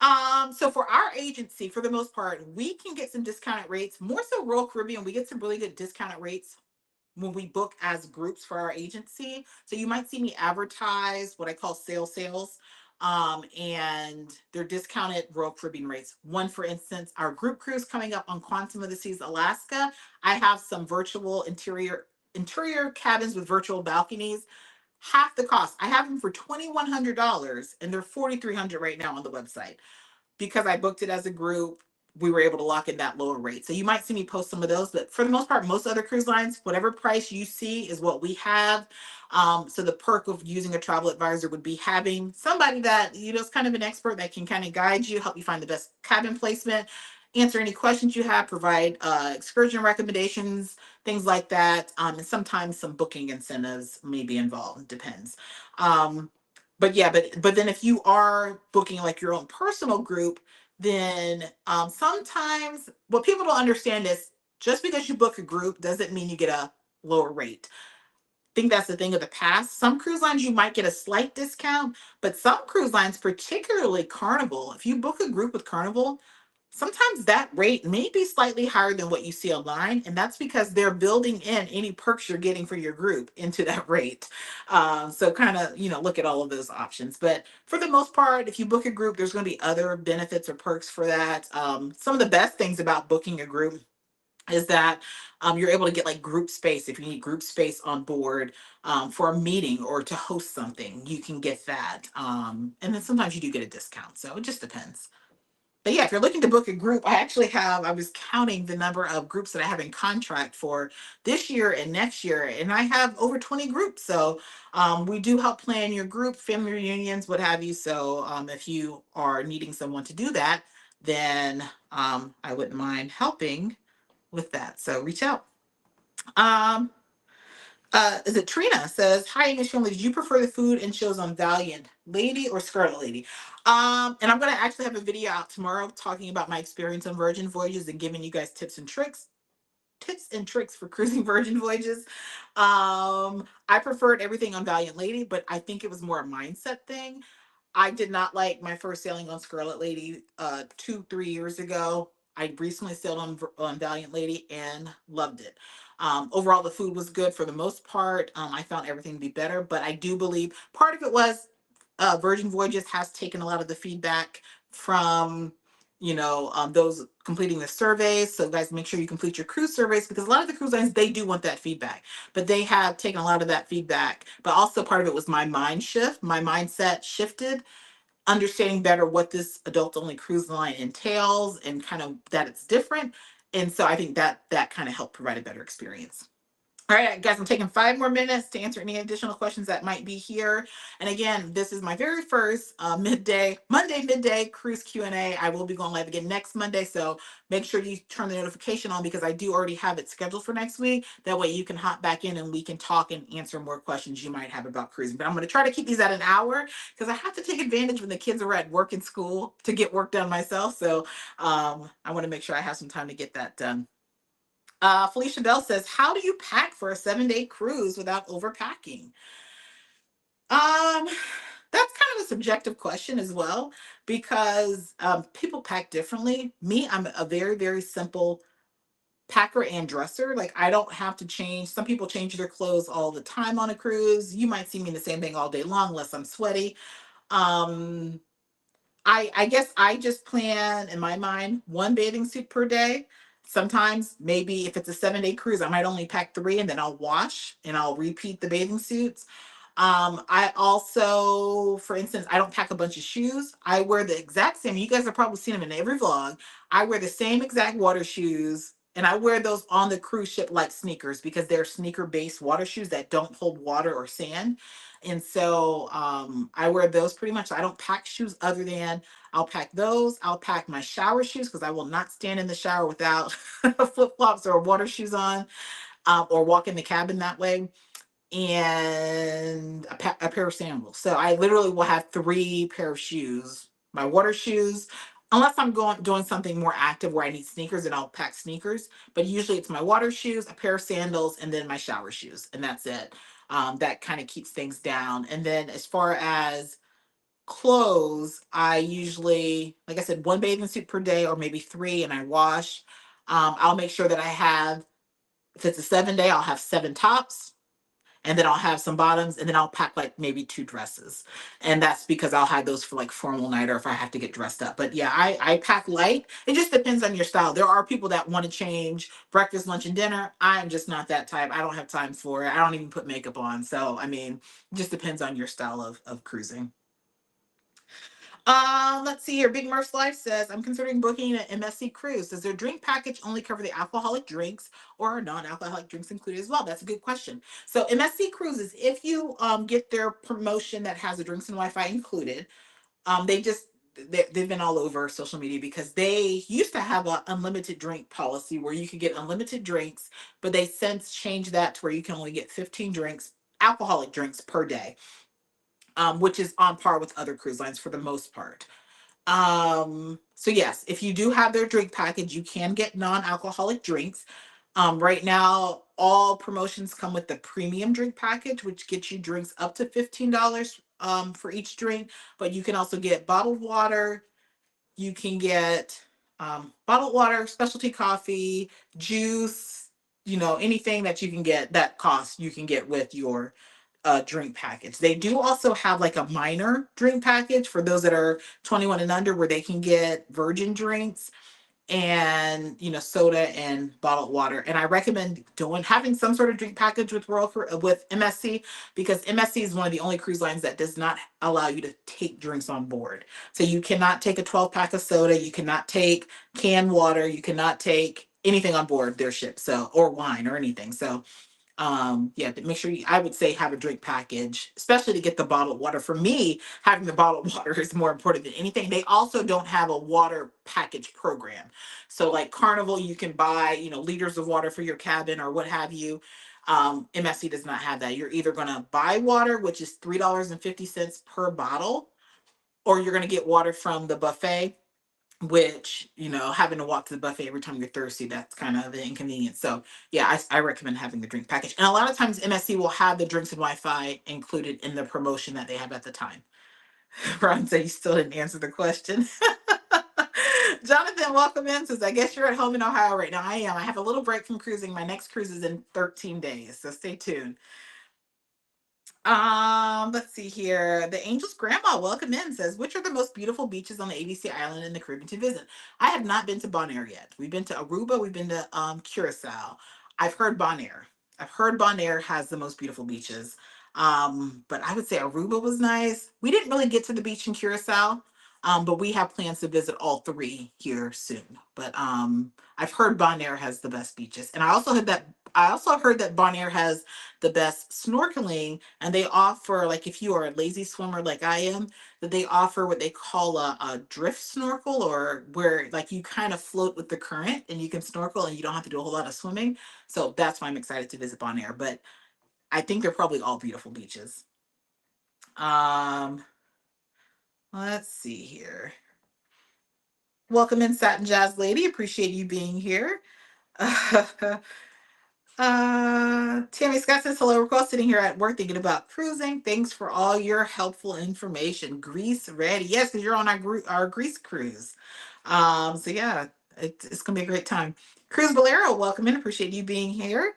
So for our agency, for the most part, we can get some discounted rates. More so Royal Caribbean, we get some really good discounted rates when we book as groups for our agency. So you might see me advertise what I call sales. And they're discounted Royal Caribbean rates. One, for instance, our group cruise coming up on Quantum of the Seas, Alaska. I have some virtual interior cabins with virtual balconies, half the cost. I have them for $2,100 and they're $4,300 right now on the website. Because I booked it as a group, we were able to lock in that lower rate. So you might see me post some of those, but for the most part, most other cruise lines, whatever price you see is what we have. So the perk of using a travel advisor would be having somebody that, is kind of an expert that can kind of guide you, help you find the best cabin placement, answer any questions you have, provide excursion recommendations, things like that. And sometimes some booking incentives may be involved, depends. But yeah, but then if you are booking like your own personal group, then sometimes what people don't understand is just because you book a group doesn't mean you get a lower rate. I think that's the thing of the past. Some cruise lines you might get a slight discount, but some cruise lines, particularly Carnival, if you book a group with Carnival, sometimes that rate may be slightly higher than what you see online, and that's because they're building in any perks you're getting for your group into that rate. So kind of, look at all of those options. But for the most part, if you book a group, there's going to be other benefits or perks for that. Some of the best things about booking a group is that you're able to get like group space. If you need group space on board for a meeting or to host something, you can get that. And then sometimes you do get a discount. So it just depends. But yeah, if you're looking to book a group, I was counting the number of groups that I have in contract for this year and next year, and I have over 20 groups. So we do help plan your group, family reunions, what have you. So if you are needing someone to do that, then I wouldn't mind helping with that. So reach out. Um, Is it Trina says, "Hi English family, did you prefer the food and shows on Valiant Lady or Scarlet Lady?" And I'm gonna actually have a video out tomorrow talking about my experience on Virgin Voyages and giving you guys tips and tricks for cruising Virgin Voyages. I preferred everything on Valiant Lady, but I think it was more a mindset thing. I did not like my first sailing on Scarlet Lady 2-3 years ago. I recently sailed on Valiant Lady and loved it. Overall, the food was good for the most part. I found everything to be better, but I do believe part of it was Virgin Voyages has taken a lot of the feedback from those completing the surveys. So guys, make sure you complete your cruise surveys, because a lot of the cruise lines, they do want that feedback, but they have taken a lot of that feedback. But also part of it was my mindset shifted, understanding better what this adult only cruise line entails and kind of that it's different. And so I think that kind of helped provide a better experience. All right, guys, I'm taking 5 more minutes to answer any additional questions that might be here. And again, this is my very first Monday midday cruise Q&A. I will be going live again next Monday, so make sure you turn the notification on, because I do already have it scheduled for next week. That way you can hop back in and we can talk and answer more questions you might have about cruising. But I'm going to try to keep these at an hour, because I have to take advantage when the kids are at work and school to get work done myself. So I want to make sure I have some time to get that done. Felicia Bell says, "How do you pack for a 7-day cruise without overpacking?" Um, that's kind of a subjective question as well, because people pack differently. Me, I'm a very, very simple packer and dresser. Like, I don't have to change. Some people change their clothes all the time on a cruise. You might see me in the same thing all day long, unless I'm sweaty. Um, I guess I just plan in my mind one bathing suit per day. Sometimes maybe if it's a 7-day cruise, I might only pack three, and then I'll wash and I'll repeat the bathing suits. I also, for instance, I don't pack a bunch of shoes. I wear the exact same. You guys have probably seen them in every vlog. I wear the same exact water shoes, and I wear those on the cruise ship like sneakers, because they're sneaker based water shoes that don't hold water or sand. And so I wear those pretty much. I don't pack shoes other than I'll pack those. I'll pack my shower shoes, because I will not stand in the shower without flip flops or water shoes on, or walk in the cabin that way, and a pair of sandals. So I literally will have three pair of shoes. My water shoes, unless I'm going doing something more active where I need sneakers, and I'll pack sneakers. But usually it's my water shoes, a pair of sandals, and then my shower shoes, and that's it. That kind of keeps things down. And then as far as clothes, I usually, like I said, one bathing suit per day, or maybe three, and I wash. I'll make sure that I have, if it's a 7-day, I'll have 7 tops, and then I'll have some bottoms, and then I'll pack like maybe 2 dresses. And that's because I'll have those for like formal night, or if I have to get dressed up. But yeah, I pack light. It just depends on your style. There are people that want to change breakfast, lunch, and dinner. I'm just not that type. I don't have time for it. I don't even put makeup on. So, I mean, it just depends on your style of cruising. Let's see here. Big Murph's Life says, "I'm considering booking an MSC cruise. Does their drink package only cover the alcoholic drinks, or are non-alcoholic drinks included as well?" That's a good question. So MSC Cruises, if you get their promotion that has the drinks and Wi-Fi included, they just they've been all over social media, because they used to have an unlimited drink policy where you could get unlimited drinks, but they since changed that to where you can only get 15 drinks, alcoholic drinks per day, which is on par with other cruise lines for the most part. So yes, if you do have their drink package, you can get non-alcoholic drinks. Right now, all promotions come with the premium drink package, which gets you drinks up to $15 for each drink. But you can also get bottled water. You can get bottled water, specialty coffee, juice, anything that you can get that costs, you can get with your drink package. They do also have like a minor drink package for those that are 21 and under, where they can get virgin drinks and soda and bottled water. And I recommend having some sort of drink package with with MSC, because MSC is one of the only cruise lines that does not allow you to take drinks on board. So you cannot take a 12-pack of soda, you cannot take canned water, you cannot take anything on board their ship, so, or wine or anything. So yeah, make sure I would say have a drink package, especially to get the bottled water. For me, having the bottled water is more important than anything. They also don't have a water package program. So like Carnival, you can buy, liters of water for your cabin or what have you. MSC does not have that. You're either going to buy water, which is $3.50 per bottle, or you're going to get water from the buffet, which, having to walk to the buffet every time you're thirsty, that's kind of the inconvenience. So yeah, I recommend having the drink package. And a lot of times MSC will have the drinks and Wi-Fi included in the promotion that they have at the time. Ron said you still didn't answer the question. Jonathan, welcome in. Says, I guess you're at home in Ohio right now. I am. I have a little break from cruising. My next cruise is in 13 days, so stay tuned. Let's see here. The Angel's grandma, welcome in, says, which are the most beautiful beaches on the ABC island in the Caribbean to visit? I have not been to Bonaire yet. We've been to Aruba, we've been to Curacao. I've heard Bonaire. I've heard Bonaire has the most beautiful beaches. But I would say Aruba was nice. We didn't really get to the beach in Curacao. But we have plans to visit all three here soon. But I've heard Bonaire has the best beaches. And I also heard that Bonaire has the best snorkeling, and they offer, like, if you are a lazy swimmer like I am, that they offer what they call a drift snorkel, or where, like, you kind of float with the current and you can snorkel and you don't have to do a whole lot of swimming. So that's why I'm excited to visit Bonaire. But I think they're probably all beautiful beaches. um let's see here. Welcome in, Satin Jazz Lady, appreciate you being here. Tammy Scott says, hello, we're all sitting here at work thinking about cruising. Thanks for all your helpful information. Greece ready. Yes, because you're on our Greece cruise. So yeah, it's gonna be a great time. Cruz Valero, welcome in. Appreciate you being here.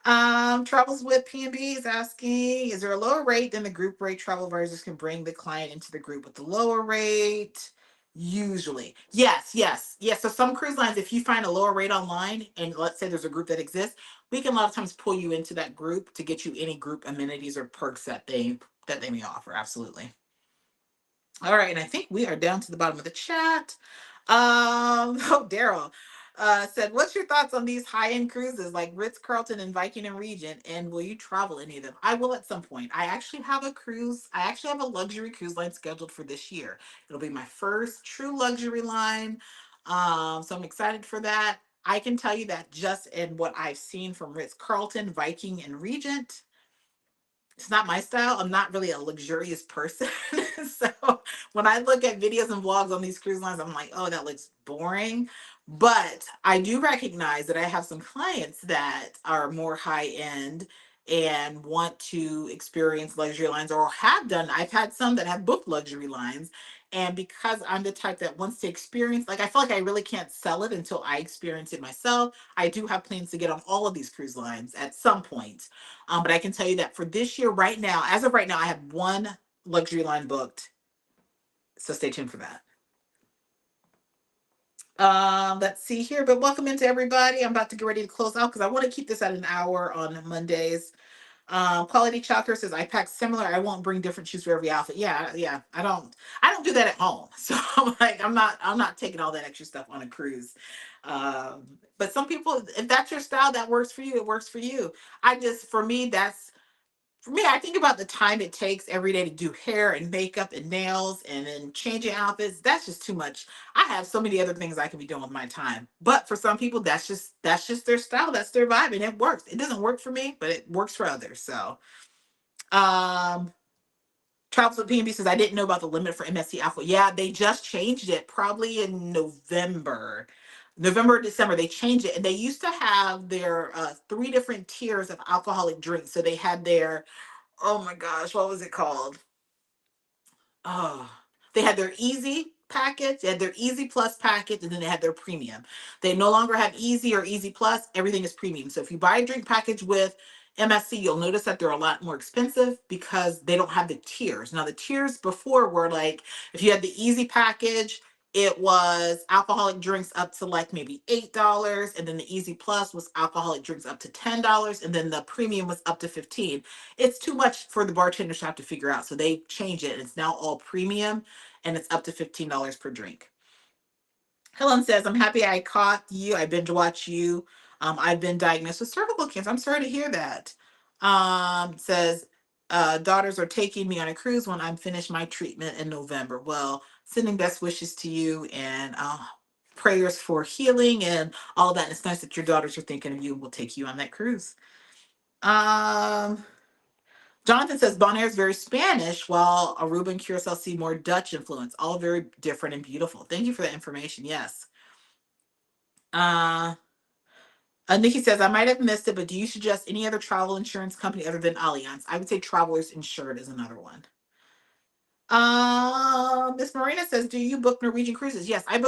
Travels with P&B is asking, is there a lower rate than the group rate? Travel advisors can bring the client into the group with the lower rate. Usually. Yes, yes, yes. So some cruise lines, if you find a lower rate online, and let's say there's a group that exists, we can a lot of times pull you into that group to get you any group amenities or perks that they may offer. Absolutely. All right, and I think we are down to the bottom of the chat. Oh, Daryl said, "What's your thoughts on these high-end cruises like Ritz Carlton and Viking and Regent? And will you travel any of them?" I will at some point. I actually have a cruise. I actually have a luxury cruise line scheduled for this year. It'll be my first true luxury line. So I'm excited for that. I can tell you that just in what I've seen from Ritz Carlton, Viking, and Regent, it's not my style. I'm not really a luxurious person. So when I look at videos and vlogs on these cruise lines, I'm like, oh, that looks boring. But I do recognize that I have some clients that are more high end and want to experience luxury lines, or have done. I've had some that have booked luxury lines. And because I'm the type that wants to experience, like, I feel like I really can't sell it until I experience it myself. I do have plans to get on all of these cruise lines at some point. But I can tell you that for this year, right now, as of right now, I have one luxury line booked. So stay tuned for that. Let's see here. But welcome into everybody. I'm about to get ready to close out because I want to keep this at an hour on Mondays. Quality Chalker says, I pack similar. I won't bring different shoes for every outfit. Yeah, yeah. I don't do that at home. So I'm like, I'm not taking all that extra stuff on a cruise. But some people, if that's your style, that works for you, it works for you. For me, I think about the time it takes every day to do hair and makeup and nails and then changing outfits. That's just too much. I have so many other things I can be doing with my time. But for some people, that's just their style. That's their vibe, and it works. It doesn't work for me, but it works for others. So, um, Travels with PNB says, I didn't know about the limit for MSC alcohol. Yeah, they just changed it probably in November, December. They changed it, and they used to have their three different tiers of alcoholic drinks. So they had their, oh my gosh, what was it called? Oh, they had their easy package, they had their easy plus package, and then they had their premium. They no longer have easy or easy plus. Everything is premium. So if you buy a drink package with MSC, you'll notice that they're a lot more expensive because they don't have the tiers. Now, the tiers before were like, if you had the easy package, it was alcoholic drinks up to like maybe $8, and then the easy plus was alcoholic drinks up to $10, and then the premium was up to 15. It's too much for the bartenders to have to figure out. So they change it. It's now all premium, and it's up to $15 per drink. Helen says, I'm happy I caught you. I binge watch you. I've been diagnosed with cervical cancer. I'm sorry to hear that. Says, daughters are taking me on a cruise when I'm finished my treatment in November. Well, sending best wishes to you, and prayers for healing and all that. And it's nice that your daughters are thinking of you and will take you on that cruise. Um, Jonathan says Bonaire is very Spanish, while Aruba and Curacao see more Dutch influence. All very different and beautiful. Thank you for the information. Yes. Uh, Nikki says, I might have missed it, but do you suggest any other travel insurance company other than Allianz? I would say Travelers Insured is another one. Miss Marina says, do you book Norwegian cruises? Yes, I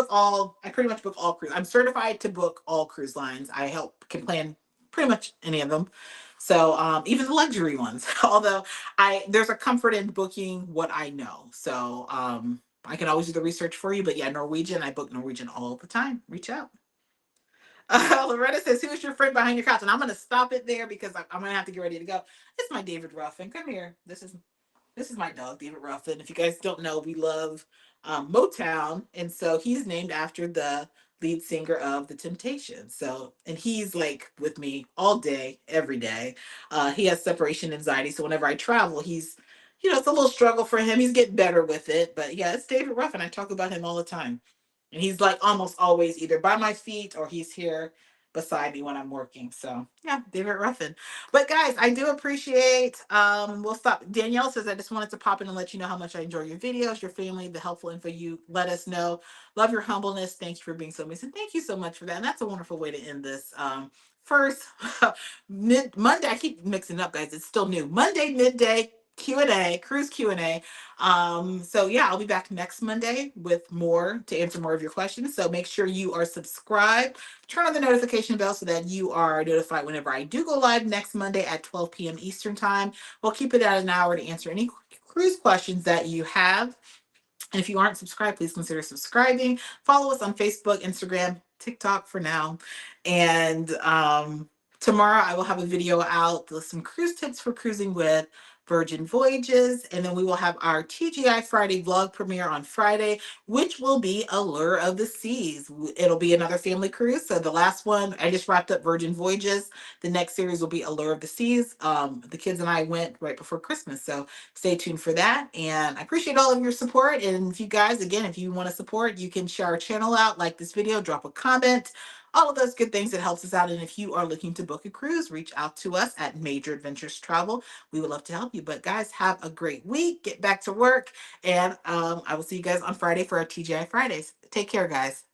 pretty much book all cruises. I'm certified to book all cruise lines. I can plan pretty much any of them. So, even the luxury ones, although there's a comfort in booking what I know. So, I can always do the research for you, but yeah, Norwegian, I book Norwegian all the time. Reach out. Loretta says, who is your friend behind your couch? And I'm going to stop it there because I'm going to have to get ready to go. It's my David Ruffin. Come here. This is my dog, David Ruffin. If you guys don't know, we love Motown. And so he's named after the lead singer of The Temptations. So, and he's like with me all day, every day. He has separation anxiety. So whenever I travel, it's a little struggle for him. He's getting better with it. But yeah, it's David Ruffin. I talk about him all the time. And he's like almost always either by my feet or he's here beside me when I'm working. So yeah, David Ruffin. But guys, I do appreciate we'll stop. Danielle says I just wanted to pop in and let you know how much I enjoy your videos, your family, the helpful info you let us know. Love your humbleness. Thank you for being so amazing. Thank you so much for that. And that's a wonderful way to end this first mid Monday. I keep mixing it up, guys. It's still new. Monday midday Q&A, cruise Q&A. So yeah, I'll be back next Monday with more to answer more of your questions. So make sure you are subscribed, turn on the notification bell so that you are notified whenever I do go live next Monday at 12 p.m. Eastern time. We'll keep it at an hour to answer any cruise questions that you have. And if you aren't subscribed, please consider subscribing. Follow us on Facebook, Instagram, TikTok for now. And tomorrow I will have a video out with some cruise tips for cruising with Virgin Voyages. And then we will have our TGI Friday vlog premiere on Friday, which will be Allure of the Seas. It'll be another family cruise. So the last one, I just wrapped up Virgin Voyages. The next series will be Allure of the Seas. The kids and I went right before Christmas. So stay tuned for that. And I appreciate all of your support. And if you guys, again, if you want to support, you can share our channel out, like this video, drop a comment, all of those good things that helps us out. And if you are looking to book a cruise, reach out to us at Major Adventures Travel. We would love to help you. But guys, have a great week. Get back to work. And I will see you guys on Friday for our TGI Fridays. Take care, guys.